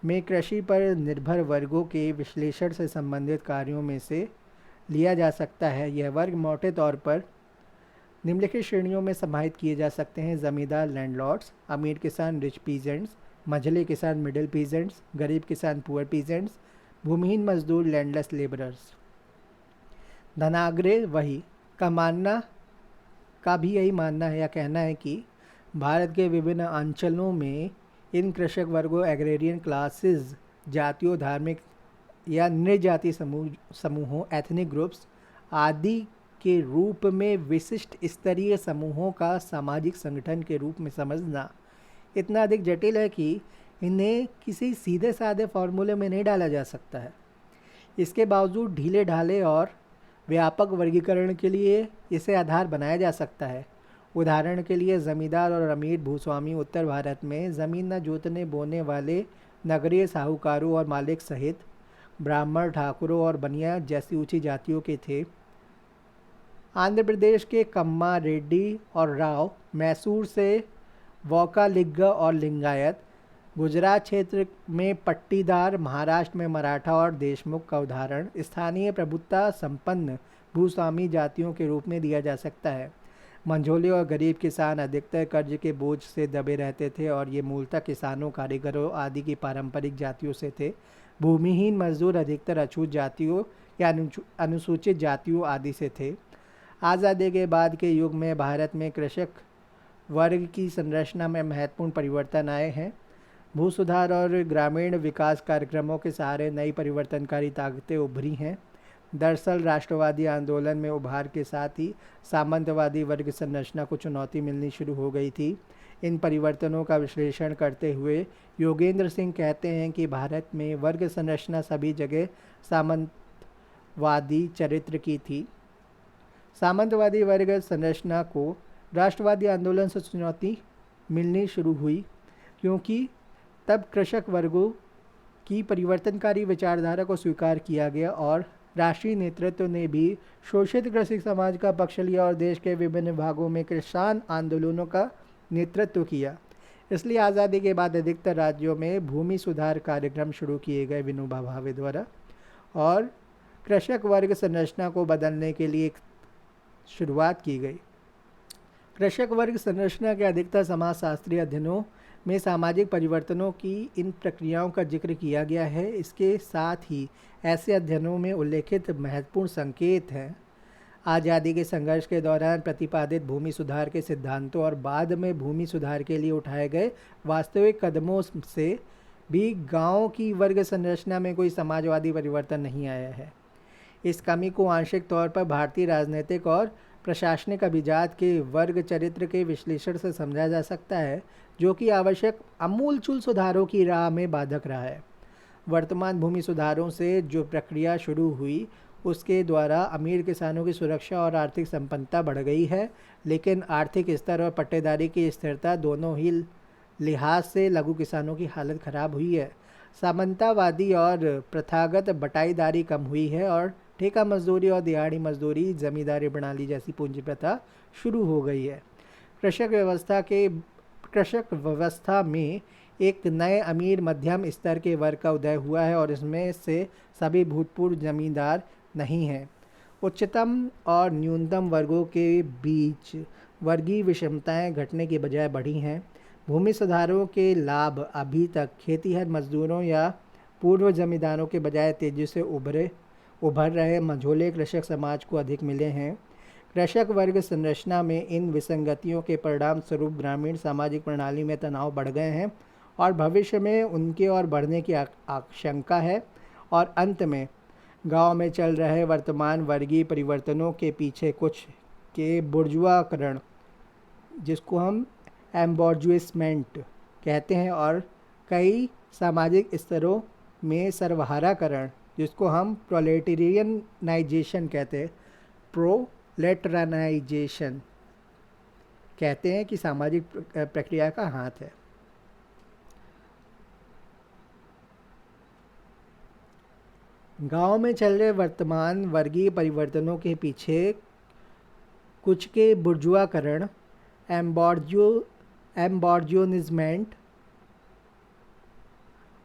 में कृषि पर निर्भर वर्गों के विश्लेषण से संबंधित कार्यों में से लिया जा सकता है। यह वर्ग मोटे तौर पर निम्नलिखित श्रेणियों में समाहित किए जा सकते हैं: जमींदार लैंडलॉर्ड्स, अमीर किसान रिच पीजेंट्स, मझले किसान मिडिल पीजेंट्स, गरीब किसान पुअर पीजेंट्स, भूमिहीन मजदूर लैंडलेस लेबरर्स। धनाग्रे वही का भी यही मानना है या कहना है कि भारत के विभिन्न अंचलों में इन कृषक वर्गों, एग्रेरियन क्लासेस, जातियों, धार्मिक या निर्जाति समूहों, एथनिक ग्रुप्स आदि के रूप में विशिष्ट स्तरीय समूहों का सामाजिक संगठन के रूप में समझना इतना अधिक जटिल है कि इन्हें किसी सीधे साधे फॉर्मूले में नहीं डाला जा सकता है। इसके बावजूद ढीले ढाले और व्यापक वर्गीकरण के लिए इसे आधार बनाया जा सकता है। उदाहरण के लिए ज़मींदार और अमीर भूस्वामी उत्तर भारत में ज़मीन न जोतने बोने वाले नगरीय साहूकारों और मालिक सहित ब्राह्मण, ठाकुरों और बनिया जैसी ऊंची जातियों के थे। आंध्र प्रदेश के कम्मा, रेड्डी और राव, मैसूर से वोकालिग्गा और लिंगायत, गुजरात क्षेत्र में पट्टीदार, महाराष्ट्र में मराठा और देशमुख का उदाहरण स्थानीय प्रभुत्ता संपन्न भूस्वामी जातियों के रूप में दिया जा सकता है। मंझोले और गरीब किसान अधिकतर कर्ज के बोझ से दबे रहते थे और ये मूलतः किसानों, कारीगरों आदि की पारंपरिक जातियों से थे। भूमिहीन मजदूर अधिकतर अछूत जातियों या अनुसूचित जातियों आदि से थे। आज़ादी के बाद के युग में भारत में कृषक वर्ग की संरचना में महत्वपूर्ण परिवर्तन आए हैं। भू सुधार और ग्रामीण विकास कार्यक्रमों के सहारे नई परिवर्तनकारी ताकतें उभरी हैं। दरअसल राष्ट्रवादी आंदोलन में उभार के साथ ही सामंतवादी वर्ग संरचना को चुनौती मिलनी शुरू हो गई थी। इन परिवर्तनों का विश्लेषण करते हुए योगेंद्र सिंह कहते हैं कि भारत में वर्ग संरचना सभी जगह वादी चरित्र की थी। सामंतवादी वर्ग संरचना को राष्ट्रवादी आंदोलन से चुनौती मिलनी शुरू हुई, क्योंकि तब कृषक वर्गों की परिवर्तनकारी विचारधारा को स्वीकार किया गया और राष्ट्रीय नेतृत्व ने भी शोषित कृषक समाज का पक्ष लिया और देश के विभिन्न भागों में किसान आंदोलनों का नेतृत्व किया। इसलिए आज़ादी के बाद अधिकतर राज्यों में भूमि सुधार कार्यक्रम शुरू किए गए विनोबा भावे द्वारा, और कृषक वर्ग संरचना को बदलने के लिए शुरुआत की गई। कृषक वर्ग संरचना के अधिकतर समाजशास्त्रीय अध्ययनों में सामाजिक परिवर्तनों की इन प्रक्रियाओं का जिक्र किया गया है। इसके साथ ही ऐसे अध्ययनों में उल्लेखित महत्वपूर्ण संकेत हैं आज़ादी के संघर्ष के दौरान प्रतिपादित भूमि सुधार के सिद्धांतों और बाद में भूमि सुधार के लिए उठाए गए वास्तविक कदमों से भी गांव की वर्ग संरचना में कोई समाजवादी परिवर्तन नहीं आया है। इस कमी को आंशिक तौर पर भारतीय राजनीतिक और प्रशासनिक अभिजात के वर्ग चरित्र के विश्लेषण से समझा जा सकता है, जो कि आवश्यक आमूलचूल सुधारों की राह में बाधक रहा है। वर्तमान भूमि सुधारों से जो प्रक्रिया शुरू हुई उसके द्वारा अमीर किसानों की सुरक्षा और आर्थिक संपन्नता बढ़ गई है, लेकिन आर्थिक स्तर और पट्टेदारी की स्थिरता दोनों ही लिहाज से लघु किसानों की हालत खराब हुई है। सामंतवादी और प्रथागत बटाईदारी कम हुई है और ठेका मजदूरी और दिहाड़ी मजदूरी जमींदारी प्रणाली जैसी पूंजी प्रथा शुरू हो गई है। कृषक व्यवस्था में एक नए अमीर मध्यम स्तर के वर्ग का उदय हुआ है और इसमें से सभी भूतपूर्व जमींदार नहीं हैं। उच्चतम और न्यूनतम वर्गों के बीच वर्गीय विषमताएं घटने के बजाय बढ़ी हैं। भूमि सुधारों के लाभ अभी तक खेतीहर मजदूरों या पूर्व जमींदारों के बजाय तेजी से उभर रहे मझोले कृषक समाज को अधिक मिले हैं। कृषक वर्ग संरचना में इन विसंगतियों के परिणाम स्वरूप ग्रामीण सामाजिक प्रणाली में तनाव बढ़ गए हैं और भविष्य में उनके और बढ़ने की आशंका है। और अंत में गांव में चल रहे वर्तमान वर्गीय परिवर्तनों के पीछे कुछ के बुर्जुआकरण, जिसको हम एम्बॉर्जुइसमेंट कहते हैं, और कई सामाजिक स्तरों में सर्वहाराकरण, जिसको हम प्रोलेटेरियनाइजेशन कहते हैं, प्रोलेटरानाइजेशन कहते हैं, कि सामाजिक प्रक्रिया का हाथ है। गांव में चल रहे वर्तमान वर्गीय परिवर्तनों के पीछे कुछ के बुर्जुआकरण, एम्बॉर्जुनिज्मेंट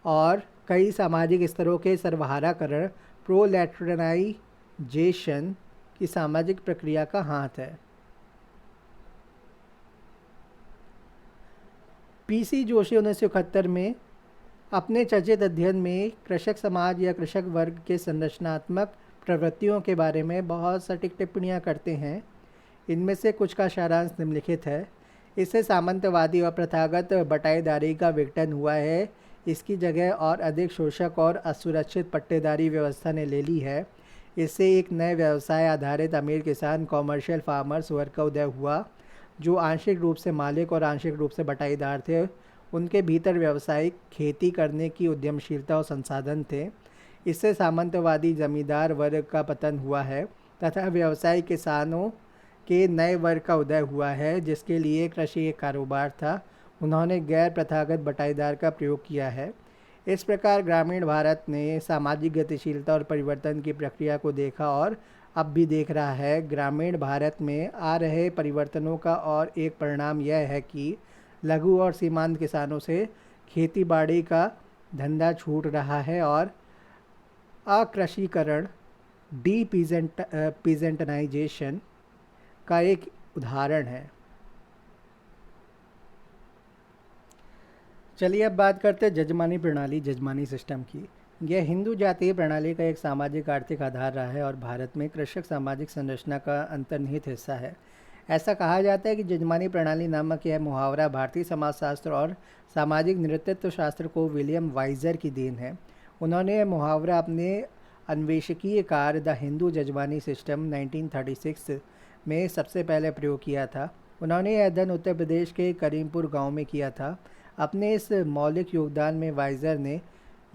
और कई सामाजिक स्तरों के सर्वहाराकरण, प्रोलेटरानाइजेशन की सामाजिक प्रक्रिया का हाथ है। पीसी जोशी 1971 में अपने चर्चित अध्ययन में कृषक समाज या कृषक वर्ग के संरचनात्मक प्रवृत्तियों के बारे में बहुत सटीक टिप्पणियां करते हैं। इनमें से कुछ का सारांश निम्नलिखित है। इससे सामंतवादी और प्रथागत बटाईदारी का विघटन हुआ है। इसकी जगह और अधिक शोषक और असुरक्षित पट्टेदारी व्यवस्था ने ले ली है। इससे एक नए व्यवसाय आधारित अमीर किसान कॉमर्शियल फार्मर्स वर्ग का उदय हुआ, जो आंशिक रूप से मालिक और आंशिक रूप से बटाईदार थे। उनके भीतर व्यावसायिक खेती करने की उद्यमशीलता और संसाधन थे। इससे सामंतवादी जमींदार वर्ग का पतन हुआ है तथा व्यवसायिक किसानों के नए वर्ग का उदय हुआ है, जिसके लिए कृषि एक कारोबार था। उन्होंने गैर प्रथागत बटाईदार का प्रयोग किया है। इस प्रकार ग्रामीण भारत ने सामाजिक गतिशीलता और परिवर्तन की प्रक्रिया को देखा और अब भी देख रहा है। ग्रामीण भारत में आ रहे परिवर्तनों का और एक परिणाम यह है कि लघु और सीमांत किसानों से खेती बाड़ी का धंधा छूट रहा है और अकृषीकरण, पीजेंटनाइजेशन का एक उदाहरण है। चलिए अब बात करते हैं जजमानी प्रणाली, जजमानी सिस्टम की। यह हिंदू जातीय प्रणाली का एक सामाजिक आर्थिक आधार रहा है और भारत में कृषक सामाजिक संरचना का अंतर्निहित हिस्सा है। ऐसा कहा जाता है कि जजमानी प्रणाली नामक यह मुहावरा भारतीय समाजशास्त्र और सामाजिक नेतृत्व शास्त्र को विलियम वाइजर की देन है। उन्होंने यह मुहावरा अपने अन्वेषकीय कार्य द हिंदू जजमानी सिस्टम 1936 में सबसे पहले प्रयोग किया था। उन्होंने यह अध्ययन उत्तर प्रदेश के करीमपुर गांव में किया था। अपने इस मौलिक योगदान में वाइजर ने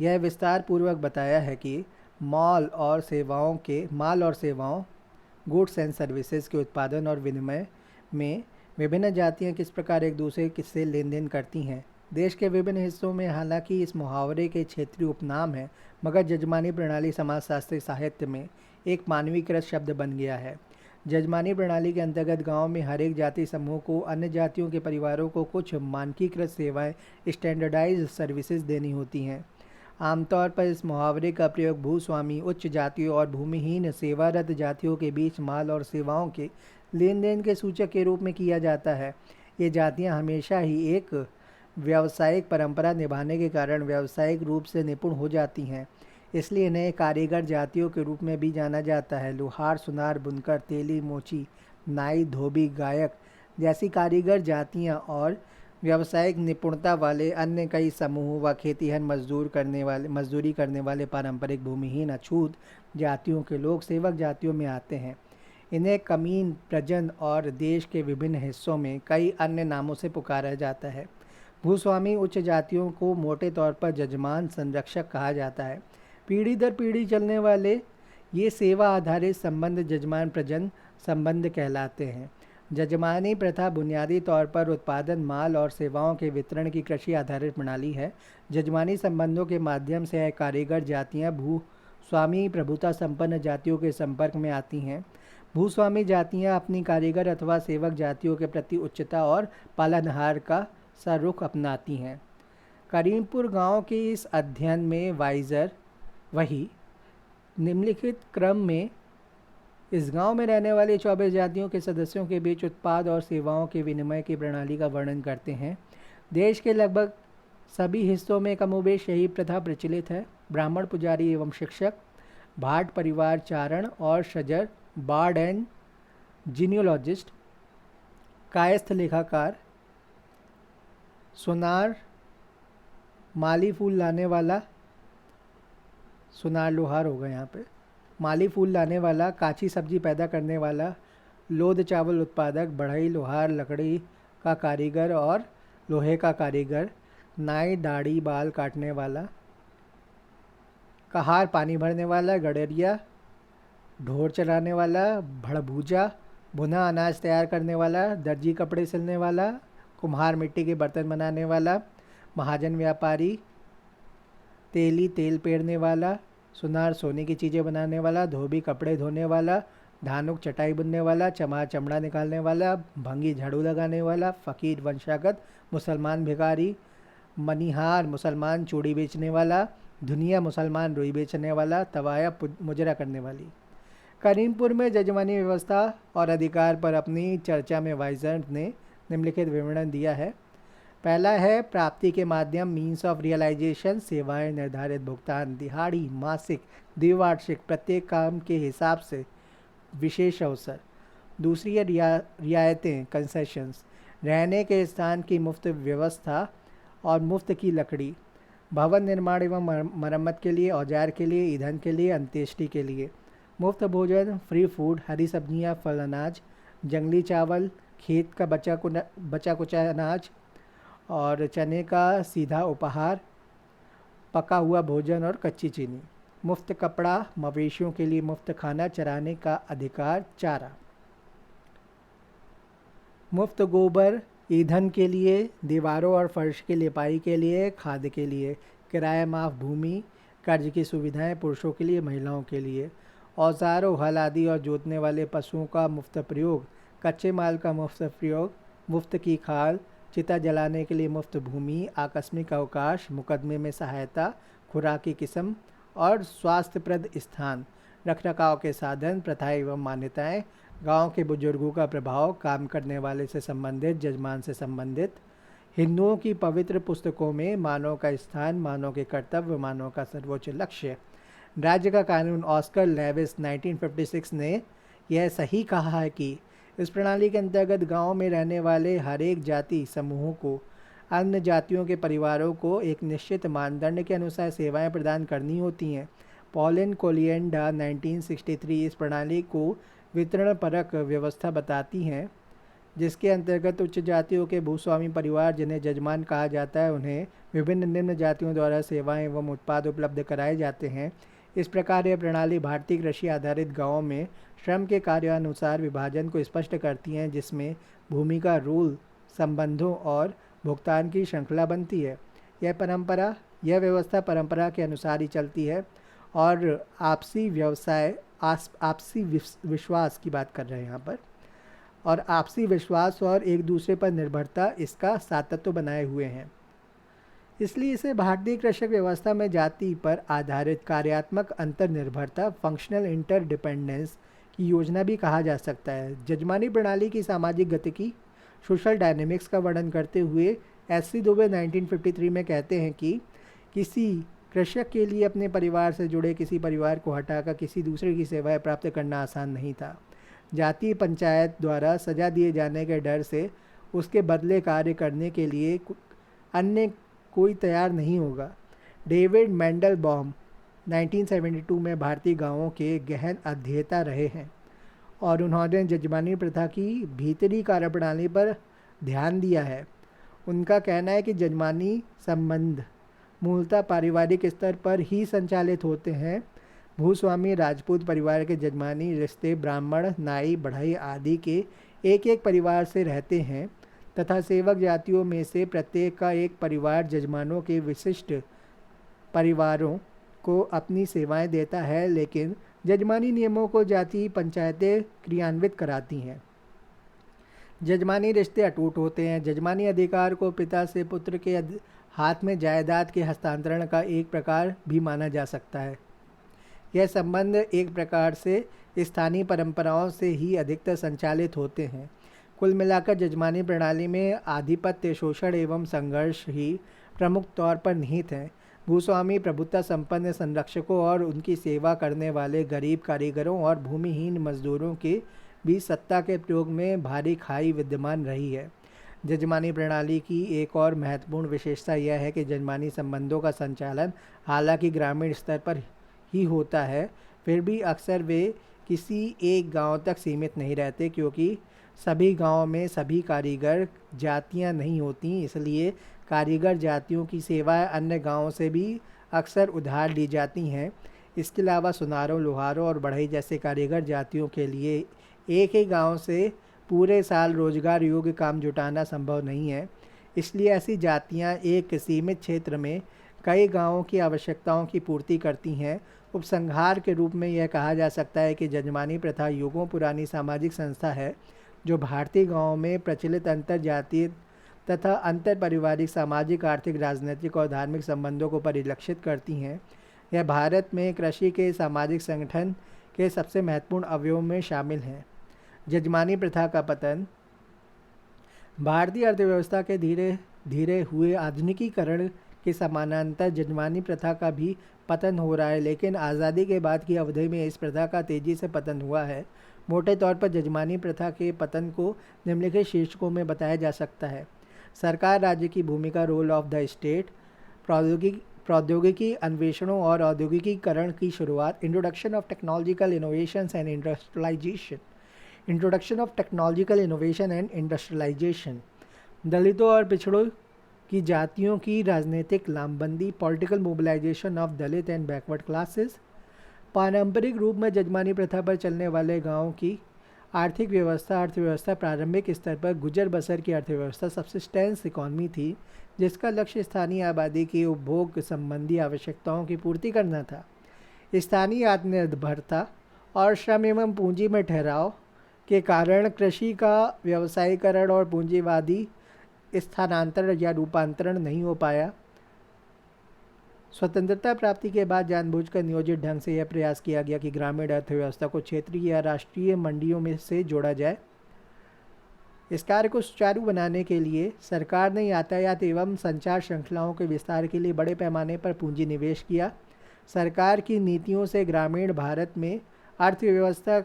यह विस्तार पूर्वक बताया है कि माल और सेवाओं गुड्स एंड सर्विसेज के उत्पादन और विनिमय में विभिन्न जातियां किस प्रकार एक दूसरे से लेन देन करती हैं। देश के विभिन्न हिस्सों में हालांकि इस मुहावरे के क्षेत्रीय उपनाम हैं, मगर जजमानी प्रणाली समाजशास्त्री साहित्य में एक मानवीकृत शब्द बन गया है। जजमानी प्रणाली के अंतर्गत गांव में हर एक जाति समूह को अन्य जातियों के परिवारों को कुछ मानकीकृत सेवाएं, स्टैंडर्डाइज्ड सर्विसेज देनी होती हैं। आमतौर पर इस मुहावरे का प्रयोग भूस्वामी, उच्च जातियों और भूमिहीन सेवारत जातियों के बीच माल और सेवाओं के लेन देन के सूचक के रूप में किया जाता है। ये जातियां हमेशा ही एक व्यावसायिक परंपरा निभाने के कारण व्यावसायिक रूप से निपुण हो जाती हैं, इसलिए इन्हें कारीगर जातियों के रूप में भी जाना जाता है। लुहार, सुनार, बुनकर, तेली, मोची, नाई, धोबी, गायक जैसी कारीगर जातियां और व्यावसायिक निपुणता वाले अन्य कई समूह व खेतीहर मजदूरी करने वाले पारंपरिक भूमिहीन अछूत जातियों के लोग सेवक जातियों में आते हैं। इन्हें कमीन, प्रजन और देश के विभिन्न हिस्सों में कई अन्य नामों से पुकारा जाता है। भूस्वामी उच्च जातियों को मोटे तौर पर जजमान, संरक्षक कहा जाता है। पीढ़ी दर पीढ़ी चलने वाले ये सेवा आधारित संबंध जजमान प्रजन संबंध कहलाते हैं। जजमानी प्रथा बुनियादी तौर पर उत्पादन, माल और सेवाओं के वितरण की कृषि आधारित प्रणाली है। जजमानी संबंधों के माध्यम से कारीगर जातियां भूस्वामी प्रभुता संपन्न जातियों के संपर्क में आती हैं। भूस्वामी जातियां अपनी कारीगर अथवा सेवक जातियों के प्रति उच्चता और पालनहार का सा रुख अपनाती हैं। करीमपुर गांव के इस अध्ययन में वाइजर वही निम्नलिखित क्रम में इस गांव में रहने वाली 24 जातियों के सदस्यों के बीच उत्पाद और सेवाओं के विनिमय की प्रणाली का वर्णन करते हैं। देश के लगभग सभी हिस्सों में कमोबेश यही प्रथा प्रचलित है। ब्राह्मण, पुजारी एवं शिक्षक, भाट परिवार, चारण और शजर, बार्ड एंड जीनियोलॉजिस्ट, कायस्थ लेखाकार, सुनार माली फूल लाने वाला, सुनार लोहार होगा यहाँ पे, माली फूल लाने वाला, काची सब्जी पैदा करने वाला, लोध चावल उत्पादक, बढ़ई, लोहार, लकड़ी का कारीगर और लोहे का कारीगर, नाई, दाढ़ी बाल काटने वाला, कहार पानी भरने वाला, गडरिया ढोर चलाने वाला, भड़भूजा भुना अनाज तैयार करने वाला, दर्जी कपड़े सिलने वाला, कुम्हार मिट्टी के बर्तन बनाने वाला, महाजन व्यापारी, तेली तेल पेरने वाला, सुनार सोने की चीज़ें बनाने वाला, धोबी कपड़े धोने वाला, धानुक चटाई बुनने वाला, चमार चमड़ा निकालने वाला, भंगी झाड़ू लगाने वाला, फ़कीर वंशागत मुसलमान भिखारी, मनिहार मुसलमान चूड़ी बेचने वाला, धुनिया मुसलमान रुई बेचने वाला, तवाया मुजरा करने वाली। करीमपुर में जजमानी व्यवस्था और अधिकार पर अपनी चर्चा में वाइजर ने निम्नलिखित विवरण दिया है। पहला है प्राप्ति के माध्यम, मीन्स ऑफ रियलाइजेशन, सेवाएं, निर्धारित भुगतान, दिहाड़ी, मासिक, द्विवार्षिक, प्रत्येक काम के हिसाब से विशेष अवसर। दूसरी है रियायतें, कंसेशंस, रहने के स्थान की मुफ्त व्यवस्था और मुफ्त की लकड़ी, भवन निर्माण एवं मरम्मत के लिए, औजार के लिए, ईंधन के लिए, अंत्येष्टि के लिए, मुफ्त भोजन, फ्री फूड, हरी सब्जियां, फल, अनाज, जंगली चावल, खेत का बचा कुचा अनाज और चने का सीधा उपहार, पका हुआ भोजन और कच्ची चीनी, मुफ्त कपड़ा, मवेशियों के लिए मुफ्त खाना, चराने का अधिकार, चारा, मुफ्त गोबर, ईंधन के लिए, दीवारों और फर्श की लिपाई के लिए, खाद के लिए, किराया माफ भूमि, कर्ज की सुविधाएं पुरुषों के लिए, महिलाओं के लिए, औजारों, हल आदि और जोतने वाले पशुओं का मुफ्त प्रयोग, कच्चे माल का मुफ्त प्रयोग, मुफ्त की खाल, चिता जलाने के लिए मुफ्त भूमि, आकस्मिक अवकाश, मुकदमे में सहायता, खुराक की किस्म और स्वास्थ्यप्रद स्थान, रखरखाव के साधन, प्रथाएं एवं मान्यताएं, गांव के बुजुर्गों का प्रभाव, काम करने वाले से संबंधित, जजमान से संबंधित, हिंदुओं की पवित्र पुस्तकों में मानव का स्थान, मानव के कर्तव्य, मानव का सर्वोच्च लक्ष्य। राज्य का कानून, ऑस्कर लेविस 1956 ने यह सही कहा है कि इस प्रणाली के अंतर्गत गांव में रहने वाले हर एक जाति समूहों को अन्य जातियों के परिवारों को एक निश्चित मानदंड के अनुसार सेवाएं प्रदान करनी होती हैं। पॉलिन कोलिएंडा 1963 इस प्रणाली को वितरण परक व्यवस्था बताती हैं, जिसके अंतर्गत उच्च जातियों के भूस्वामी परिवार, जिन्हें जजमान कहा जाता है, उन्हें विभिन्न निम्न जातियों द्वारा सेवाएं एवं उत्पाद उपलब्ध कराए जाते हैं। इस प्रकार यह प्रणाली भारतीय कृषि आधारित गांवों में श्रम के कार्यानुसार विभाजन को स्पष्ट करती हैं, जिसमें भूमि का रूल, संबंधों और भुगतान की श्रृंखला बनती है। यह व्यवस्था परंपरा के अनुसार ही चलती है और आपसी विश्वास की बात कर रहे हैं यहाँ पर, और आपसी विश्वास और एक दूसरे पर निर्भरता इसका सातत्य बनाए हुए हैं। इसलिए इसे भारतीय कृषि व्यवस्था में जाति पर आधारित कार्यात्मक अंतर्निर्भरता, फंक्शनल इंटरडिपेंडेंस की योजना भी कहा जा सकता है। जजमानी प्रणाली की सामाजिक गतिकी, सोशल डायनेमिक्स का वर्णन करते हुए एस.सी. दुबे 1953 में कहते हैं कि किसी कृषक के लिए अपने परिवार से जुड़े किसी परिवार को हटाकर किसी दूसरे की सेवाएं प्राप्त करना आसान नहीं था। जातीय पंचायत द्वारा सजा दिए जाने के डर से उसके बदले कार्य करने के लिए अन्य कोई तैयार नहीं होगा। डेविड मेंडलबॉम 1972 में भारतीय गांवों के गहन अध्येता रहे हैं और उन्होंने जजमानी प्रथा की भीतरी कार्यप्रणाली पर ध्यान दिया है। उनका कहना है कि जजमानी संबंध मूलतः पारिवारिक स्तर पर ही संचालित होते हैं। भूस्वामी राजपूत परिवार के जजमानी रिश्ते ब्राह्मण, नाई, बढ़ई आदि के एक एक परिवार से रहते हैं तथा सेवक जातियों में से प्रत्येक का एक परिवार जजमानों के विशिष्ट परिवारों को अपनी सेवाएं देता है, लेकिन जजमानी नियमों को जातीय पंचायतें क्रियान्वित कराती हैं। जजमानी रिश्ते अटूट होते हैं। जजमानी अधिकार को पिता से पुत्र के हाथ में जायदाद के हस्तांतरण का एक प्रकार भी माना जा सकता है। यह संबंध एक प्रकार से स्थानीय परंपराओं से ही अधिकतर संचालित होते हैं। कुल मिलाकर जजमानी प्रणाली में आधिपत्य, शोषण एवं संघर्ष ही प्रमुख तौर पर निहित हैं। भूस्वामी प्रभुत्व संपन्न संरक्षकों और उनकी सेवा करने वाले गरीब कारीगरों और भूमिहीन मजदूरों के बीच सत्ता के प्रयोग में भारी खाई विद्यमान रही है। जजमानी प्रणाली की एक और महत्वपूर्ण विशेषता यह है कि जजमानी संबंधों का संचालन हालांकि ग्रामीण स्तर पर ही होता है, फिर भी अक्सर वे किसी एक गांव तक सीमित नहीं रहते, क्योंकि सभी गांवों में सभी कारीगर जातियां नहीं होती। इसलिए कारीगर जातियों की सेवाएं अन्य गांवों से भी अक्सर उधार ली जाती हैं। इसके अलावा सुनारों, लोहारों और बढ़ई जैसे कारीगर जातियों के लिए एक ही गांव से पूरे साल रोजगार योग्य काम जुटाना संभव नहीं है। इसलिए ऐसी जातियां एक सीमित क्षेत्र में कई गांवों की आवश्यकताओं की पूर्ति करती हैं। उपसंहार के रूप में यह कहा जा सकता है कि जजमानी प्रथा युगों पुरानी सामाजिक संस्था है जो भारतीय गांवों में प्रचलित अंतर जातीय तथा अंतर पारिवारिक, सामाजिक, आर्थिक, राजनीतिक और धार्मिक संबंधों को परिलक्षित करती हैं। यह भारत में कृषि के सामाजिक संगठन के सबसे महत्वपूर्ण अवयवों में शामिल है। जजमानी प्रथा का पतन। भारतीय अर्थव्यवस्था के धीरे धीरे हुए आधुनिकीकरण के समानांतर जजमानी प्रथा का भी पतन हो रहा है, लेकिन आज़ादी के बाद की अवधि में इस प्रथा का तेज़ी से पतन हुआ है। मोटे तौर पर जजमानी प्रथा के पतन को निम्नलिखित शीर्षकों में बताया जा सकता है। सरकार राज्य की भूमिका, रोल ऑफ द स्टेट, प्रौद्योगिकी अन्वेषणों और औद्योगिकीकरण की शुरुआत, introduction of technological innovations and industrialisation, दलितों और पिछड़ों की जातियों की राजनीतिक लामबंदी, political mobilisation of Dalit and backward classes. पारंपरिक रूप में जजमानी प्रथा पर चलने वाले गांवों की आर्थिक अर्थव्यवस्था प्रारंभिक स्तर पर गुजर बसर की अर्थव्यवस्था, सब्सिस्टेंस इकॉनमी थी, जिसका लक्ष्य स्थानीय आबादी की उपभोग संबंधी आवश्यकताओं की पूर्ति करना था। स्थानीय आत्मनिर्भरता और श्रम एवं पूंजी में ठहराव के कारण कृषि का व्यवसायीकरण और पूंजीवादी स्थानांतरण या रूपांतरण नहीं हो पाया। स्वतंत्रता प्राप्ति के बाद जानबूझकर नियोजित ढंग से यह प्रयास किया गया कि ग्रामीण अर्थव्यवस्था को क्षेत्रीय या राष्ट्रीय मंडियों में से जोड़ा जाए। इस कार्य को सुचारू बनाने के लिए सरकार ने यातायात एवं संचार श्रृंखलाओं के विस्तार के लिए बड़े पैमाने पर पूंजी निवेश किया। सरकार की नीतियों से ग्रामीण भारत में अर्थव्यवस्था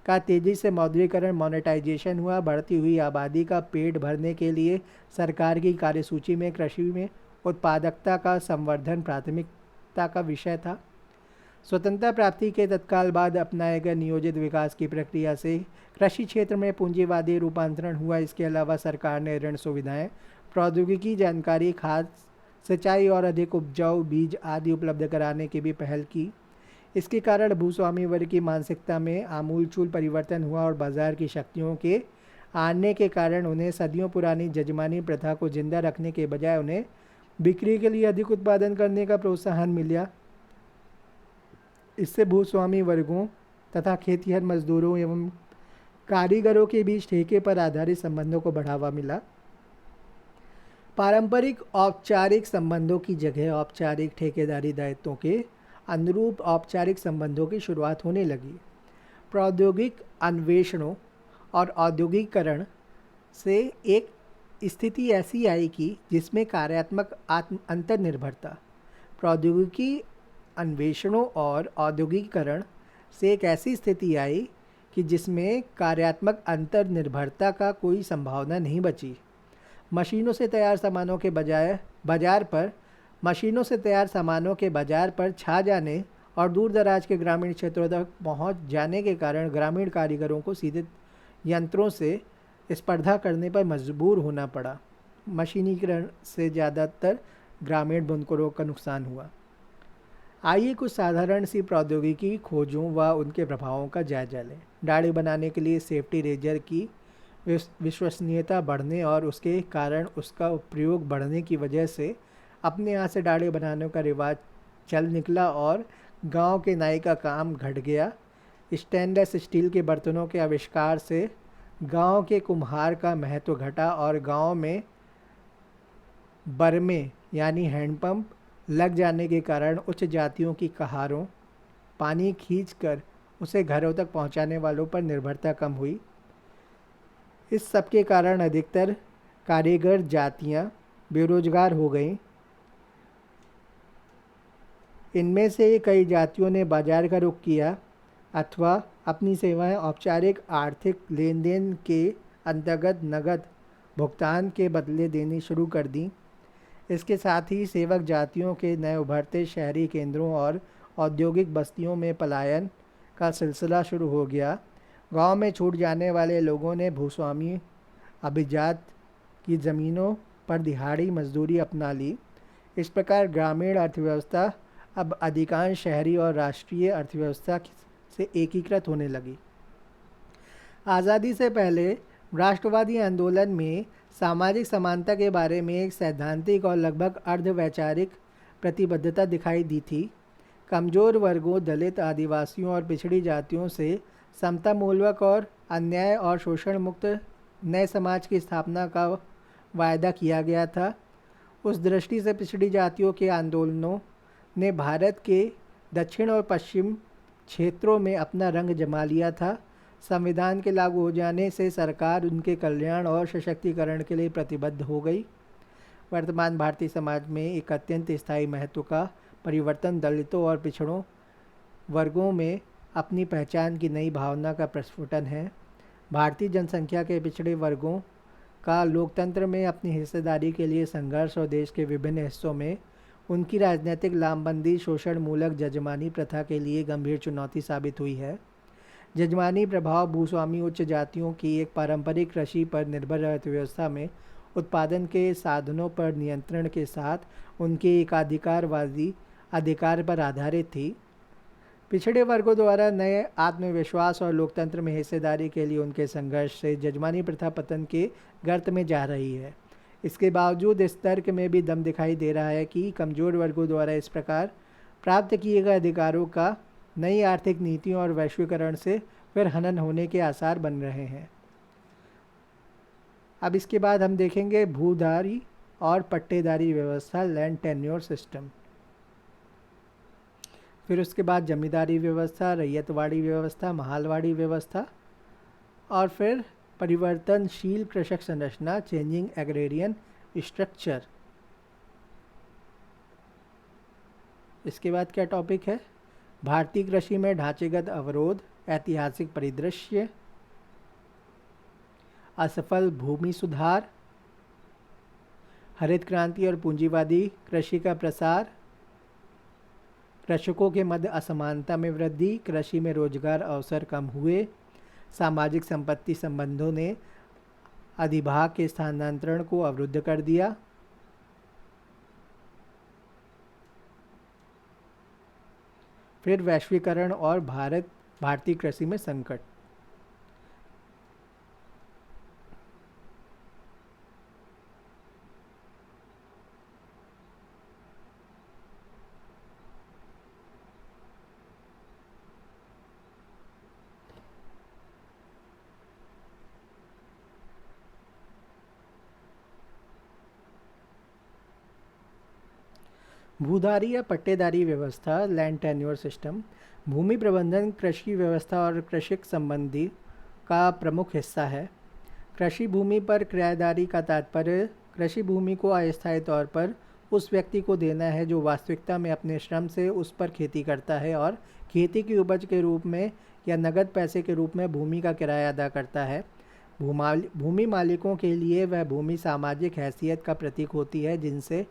का तेज़ी से मौद्रीकरण, मोनेटाइजेशन हुआ। बढ़ती हुई आबादी का पेट भरने के लिए सरकार की कार्यसूची में कृषि में उत्पादकता का संवर्धन प्राथमिकता का विषय था। स्वतंत्रता प्राप्ति के तत्काल बाद अपनाए गए नियोजित विकास की प्रक्रिया से कृषि क्षेत्र में पूंजीवादी रूपांतरण हुआ। इसके अलावा सरकार ने ऋण सुविधाएं, प्रौद्योगिकी, जानकारी, खाद, सिंचाई और अधिक उपजाऊ बीज आदि उपलब्ध कराने की भी पहल की। इसके कारण भूस्वामी वर्ग की मानसिकता में आमूलचूल परिवर्तन हुआ और बाजार की शक्तियों के आने के कारण उन्हें सदियों पुरानी जजमानी प्रथा को जिंदा रखने के बजाय उन्हें बिक्री के लिए अधिक उत्पादन करने का प्रोत्साहन मिला। इससे भूस्वामी वर्गों तथा खेतिहर मजदूरों एवं कारीगरों के बीच ठेके पर आधारित संबंधों को बढ़ावा मिला। पारंपरिक औपचारिक संबंधों की जगह औपचारिक ठेकेदारी दायित्वों के अनुरूप औपचारिक संबंधों की शुरुआत होने लगी। प्रौद्योगिक अन्वेषणों और औद्योगिकरण से एक स्थिति ऐसी आई कि जिसमें कार्यात्मक अंतर्निर्भरता, प्रौद्योगिकी अन्वेषणों और औद्योगिकरण से एक ऐसी स्थिति आई कि जिसमें कार्यात्मक अंतर्निर्भरता का कोई संभावना नहीं बची। मशीनों से तैयार सामानों के बाजार पर छा जाने और दूर दराज के ग्रामीण क्षेत्रों तक पहुंच जाने के कारण ग्रामीण कारीगरों को सीधे यंत्रों से स्पर्धा करने पर मजबूर होना पड़ा। मशीनीकरण से ज़्यादातर ग्रामीण बुनकरों का नुकसान हुआ। आइए कुछ साधारण सी प्रौद्योगिकी खोजों व उनके प्रभावों का जायजा लें। दाढ़ी बनाने के लिए सेफ्टी रेजर की विश्वसनीयता बढ़ने और उसके कारण उसका प्रयोग बढ़ने की वजह से अपने यहाँ से दाढ़ी बनाने का रिवाज चल निकला और गांव के नाई का काम घट गया। स्टेनलेस स्टील के बर्तनों के आविष्कार से गांव के कुम्हार का महत्व घटा और गांव में बरमे यानी हैंडपंप लग जाने के कारण उच्च जातियों की कहारों पानी खींचकर उसे घरों तक पहुंचाने वालों पर निर्भरता कम हुई। इस सब के कारण अधिकतर कारीगर जातियां बेरोजगार हो गईं। इनमें से कई जातियों ने बाजार का रुख किया अथवा अपनी सेवाएं औपचारिक आर्थिक लेन देन के अंतर्गत नकद भुगतान के बदले देनी शुरू कर दी। इसके साथ ही सेवक जातियों के नए उभरते शहरी केंद्रों और औद्योगिक बस्तियों में पलायन का सिलसिला शुरू हो गया। गांव में छूट जाने वाले लोगों ने भूस्वामी अभिजात की ज़मीनों पर दिहाड़ी मजदूरी अपना ली। इस प्रकार ग्रामीण अर्थव्यवस्था अब अधिकांश शहरी और राष्ट्रीय अर्थव्यवस्था से एकीकृत होने लगी। आज़ादी से पहले राष्ट्रवादी आंदोलन में सामाजिक समानता के बारे में एक सैद्धांतिक और लगभग अर्धवैचारिक प्रतिबद्धता दिखाई दी थी। कमज़ोर वर्गों, दलित, आदिवासियों और पिछड़ी जातियों से समतामूलक और अन्याय और शोषण मुक्त नए समाज की स्थापना का वायदा किया गया था। उस दृष्टि से पिछड़ी जातियों के आंदोलनों ने भारत के दक्षिण और पश्चिम क्षेत्रों में अपना रंग जमा लिया था। संविधान के लागू हो जाने से सरकार उनके कल्याण और सशक्तिकरण के लिए प्रतिबद्ध हो गई। वर्तमान भारतीय समाज में एक अत्यंत स्थायी महत्व का परिवर्तन दलितों और पिछड़ों वर्गों में अपनी पहचान की नई भावना का प्रस्फुटन है। भारतीय जनसंख्या के पिछड़े वर्गों का लोकतंत्र में अपनी हिस्सेदारी के लिए संघर्ष और देश के विभिन्न हिस्सों में उनकी राजनीतिक लामबंदी शोषण मूलक जजमानी प्रथा के लिए गंभीर चुनौती साबित हुई है। जजमानी प्रभाव भूस्वामी उच्च जातियों की एक पारंपरिक कृषि पर निर्भर अर्थव्यवस्था में उत्पादन के साधनों पर नियंत्रण के साथ उनके एकाधिकारवादी अधिकार पर आधारित थी। पिछड़े वर्गों द्वारा नए आत्मविश्वास और लोकतंत्र में हिस्सेदारी के लिए उनके संघर्ष से जजमानी प्रथा पतन के गर्त में जा रही है। इसके बावजूद इस तर्क में भी दम दिखाई दे रहा है कि कमज़ोर वर्गों द्वारा इस प्रकार प्राप्त किए गए अधिकारों का नई आर्थिक नीतियों और वैश्वीकरण से फिर हनन होने के आसार बन रहे हैं। अब इसके बाद हम देखेंगे भूधारी और पट्टेदारी व्यवस्था, लैंड टेन्योर सिस्टम। फिर उसके बाद जमींदारी व्यवस्था, रैयतवाड़ी व्यवस्था, महालवाड़ी व्यवस्था और फिर परिवर्तनशील कृषक संरचना, चेंजिंग एग्रेरियन स्ट्रक्चर। इसके बाद क्या टॉपिक है? भारतीय कृषि में ढांचेगत अवरोध, ऐतिहासिक परिदृश्य, असफल भूमि सुधार, हरित क्रांति और पूंजीवादी कृषि का प्रसार, कृषकों के मध्य असमानता में वृद्धि, कृषि में रोजगार अवसर कम हुए, सामाजिक संपत्ति संबंधों ने अधिभाग के स्थानांतरण को अवरुद्ध कर दिया, फिर वैश्वीकरण और भारतीय कृषि में संकट। भूधारी या पट्टेदारी व्यवस्था, लैंड टेन्योर सिस्टम, भूमि प्रबंधन कृषि व्यवस्था और कृषि संबंधी का प्रमुख हिस्सा है। कृषि भूमि पर किराएदारी का तात्पर्य कृषि भूमि को अस्थायी तौर पर उस व्यक्ति को देना है जो वास्तविकता में अपने श्रम से उस पर खेती करता है और खेती की उपज के रूप में या नगद पैसे के रूप में भूमि का किराया अदा करता है। भूमि मालिकों के लिए वह भूमि सामाजिक हैसियत का प्रतीक होती है जिनसे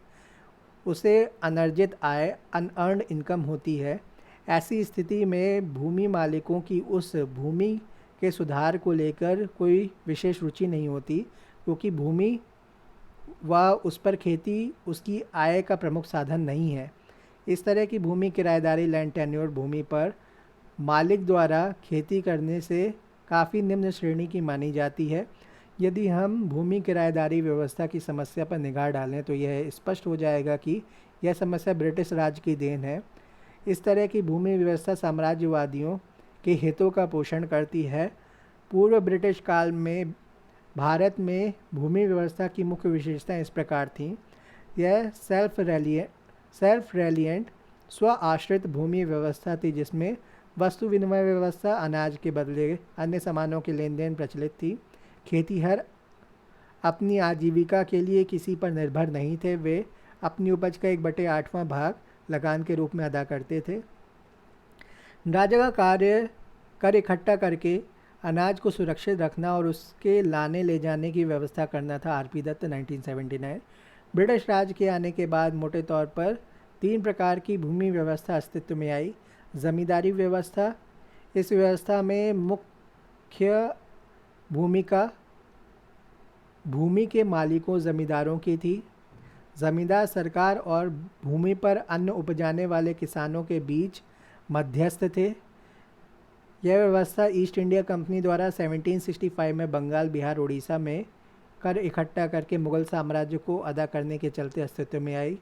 उसे अनर्जित आय, अनअर्न्ड इनकम होती है। ऐसी स्थिति में भूमि मालिकों की उस भूमि के सुधार को लेकर कोई विशेष रुचि नहीं होती, क्योंकि भूमि व उस पर खेती उसकी आय का प्रमुख साधन नहीं है। इस तरह की भूमि किराएदारी, लैंड टेन्योर भूमि पर मालिक द्वारा खेती करने से काफ़ी निम्न श्रेणी की मानी जाती है। यदि हम भूमि किराएदारी व्यवस्था की समस्या पर निगाह डालें तो यह स्पष्ट हो जाएगा कि यह समस्या ब्रिटिश राज की देन है। इस तरह की भूमि व्यवस्था साम्राज्यवादियों के हितों का पोषण करती है। पूर्व ब्रिटिश काल में भारत में भूमि व्यवस्था की मुख्य विशेषताएं इस प्रकार थीं। यह सेल्फ रेलिएंट स्व आश्रित भूमि व्यवस्था थी, जिसमें वस्तु विनिमय व्यवस्था, अनाज के बदले अन्य सामानों के लेन देन प्रचलित थी। खेतीहर अपनी आजीविका के लिए किसी पर निर्भर नहीं थे, वे अपनी उपज का 1/8वां भाग लगान के रूप में अदा करते थे। राजा का कार्य कर इकट्ठा करके अनाज को सुरक्षित रखना और उसके लाने ले जाने की व्यवस्था करना था। R P Dutt 1979। British Raj के आने के बाद मोटे तौर पर 3 प्रकार की भूमि व्यवस्था अस्तित्व में आई। ज़मींदारी व्यवस्था, इस व्यवस्था में मुख्य भूमिका भूमि के मालिकों ज़मींदारों की थी। ज़मींदार सरकार और भूमि पर अन्न उपजाने वाले किसानों के बीच मध्यस्थ थे। यह व्यवस्था ईस्ट इंडिया कंपनी द्वारा 1765 में बंगाल, बिहार, उड़ीसा में कर इकट्ठा करके मुगल साम्राज्य को अदा करने के चलते अस्तित्व में आई।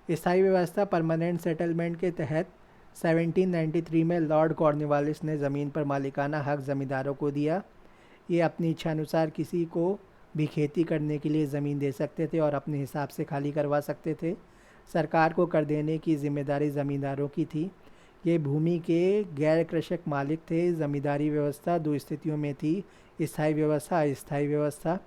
स्थायी व्यवस्था, परमानेंट सेटलमेंट के तहत 1793 में लॉर्ड कॉर्नवालिस ने ज़मीन पर मालिकाना हक ज़मींदारों को दिया। ये अपनी इच्छानुसार किसी को भी खेती करने के लिए ज़मीन दे सकते थे और अपने हिसाब से खाली करवा सकते थे। सरकार को कर देने की जिम्मेदारी ज़मींदारों की थी। ये भूमि के गैर कृषक मालिक थे। ज़मींदारी व्यवस्था 2 स्थितियों में थी, स्थायी व्यवस्था, अस्थायी व्यवस्था।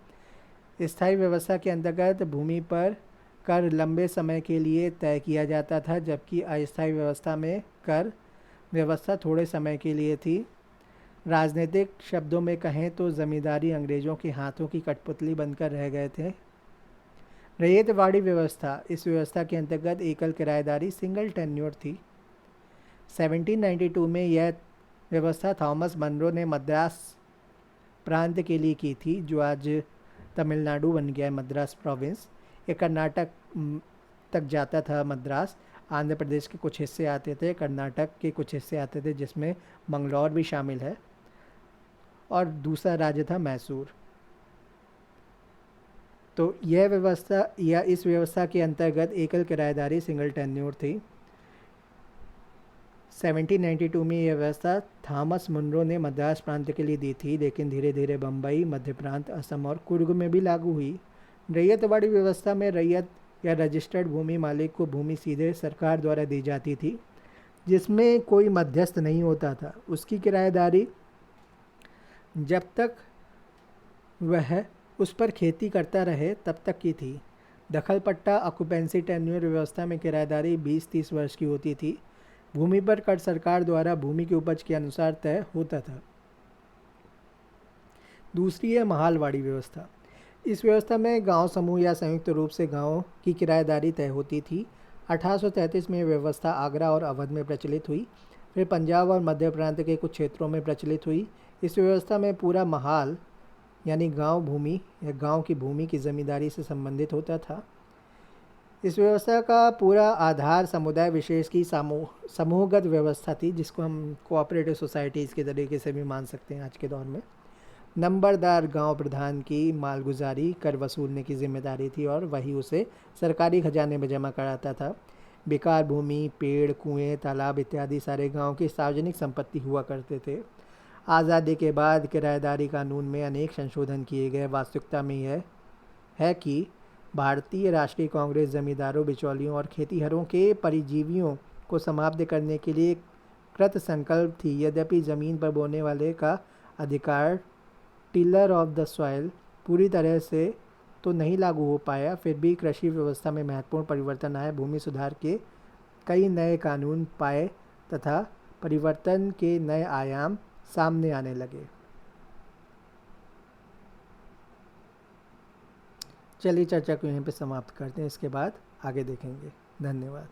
स्थायी व्यवस्था के अंतर्गत भूमि पर कर लंबे समय के लिए तय किया जाता था, जबकि अस्थायी व्यवस्था में कर व्यवस्था थोड़े समय के लिए थी। राजनीतिक शब्दों में कहें तो ज़मींदारी अंग्रेज़ों के हाथों की कठपुतली बनकर रह गए थे। रैयतवाड़ी व्यवस्था, इस व्यवस्था के अंतर्गत एकल किराएदारी, सिंगल टेन्योर थी। 1792 में यह व्यवस्था थॉमस मनरो ने मद्रास प्रांत के लिए की थी, जो आज तमिलनाडु बन गया है, मद्रास प्रोविंस। ये कर्नाटक तक जाता था मद्रास। आंध्र प्रदेश के कुछ हिस्से आते थे, कर्नाटक के कुछ हिस्से आते थे, जिसमें मंगलौर भी शामिल है, और दूसरा राज्य था मैसूर। तो यह व्यवस्था या इस व्यवस्था के अंतर्गत एकल किराएदारी, सिंगल टेन्योर थी। 1792 में यह व्यवस्था थॉमस मुनरो ने मद्रास प्रांत के लिए दी थी, लेकिन धीरे धीरे बम्बई, मध्य प्रांत, असम और कुर्ग में भी लागू हुई। रैयतवाड़ी व्यवस्था में रैयत या रजिस्टर्ड भूमि मालिक को भूमि सीधे सरकार द्वारा दी जाती थी, जिसमें कोई मध्यस्थ नहीं होता था। उसकी किराएदारी जब तक वह उस पर खेती करता रहे तब तक की थी। दखल पट्टा, ऑक्यूपेंसी टेन्योर व्यवस्था में किराएदारी 20-30 वर्ष की होती थी। भूमि पर कर सरकार द्वारा भूमि की उपज के अनुसार तय होता था। दूसरी है महालवाड़ी व्यवस्था। इस व्यवस्था में गांव समूह या संयुक्त रूप से गांव की किराएदारी तय होती थी। 1833 में व्यवस्था आगरा और अवध में प्रचलित हुई, फिर पंजाब और मध्य प्रांत के कुछ क्षेत्रों में प्रचलित हुई। इस व्यवस्था में पूरा महाल यानी गांव भूमि या गांव की भूमि की ज़मींदारी से संबंधित होता था। इस व्यवस्था का पूरा आधार समुदाय विशेष की समूहगत व्यवस्था थी, जिसको हम कोऑपरेटिव सोसाइटीज़ के तरीके से भी मान सकते हैं आज के दौर में। नंबरदार गांव प्रधान की मालगुजारी कर वसूलने की जिम्मेदारी थी और वही उसे सरकारी खजाने में जमा कराता था। बेकार भूमि, पेड़, कुएं, तालाब इत्यादि सारे गांव की सार्वजनिक संपत्ति हुआ करते थे। आज़ादी के बाद किराएदारी कानून में अनेक संशोधन किए गए। वास्तविकता में यह है कि भारतीय राष्ट्रीय कांग्रेस जमींदारों, बिचौलियों और खेतीहरों के परिजीवियों को समाप्त करने के लिए कृत संकल्प थी। यद्यपि ज़मीन पर बोने वाले का अधिकार, टिलर ऑफ द सॉइल, पूरी तरह से तो नहीं लागू हो पाया, फिर भी कृषि व्यवस्था में महत्वपूर्ण परिवर्तन आए। भूमि सुधार के कई नए कानून पाए तथा परिवर्तन के नए आयाम सामने आने लगे। चलिए चर्चा को यहीं पे समाप्त करते हैं, इसके बाद आगे देखेंगे। धन्यवाद।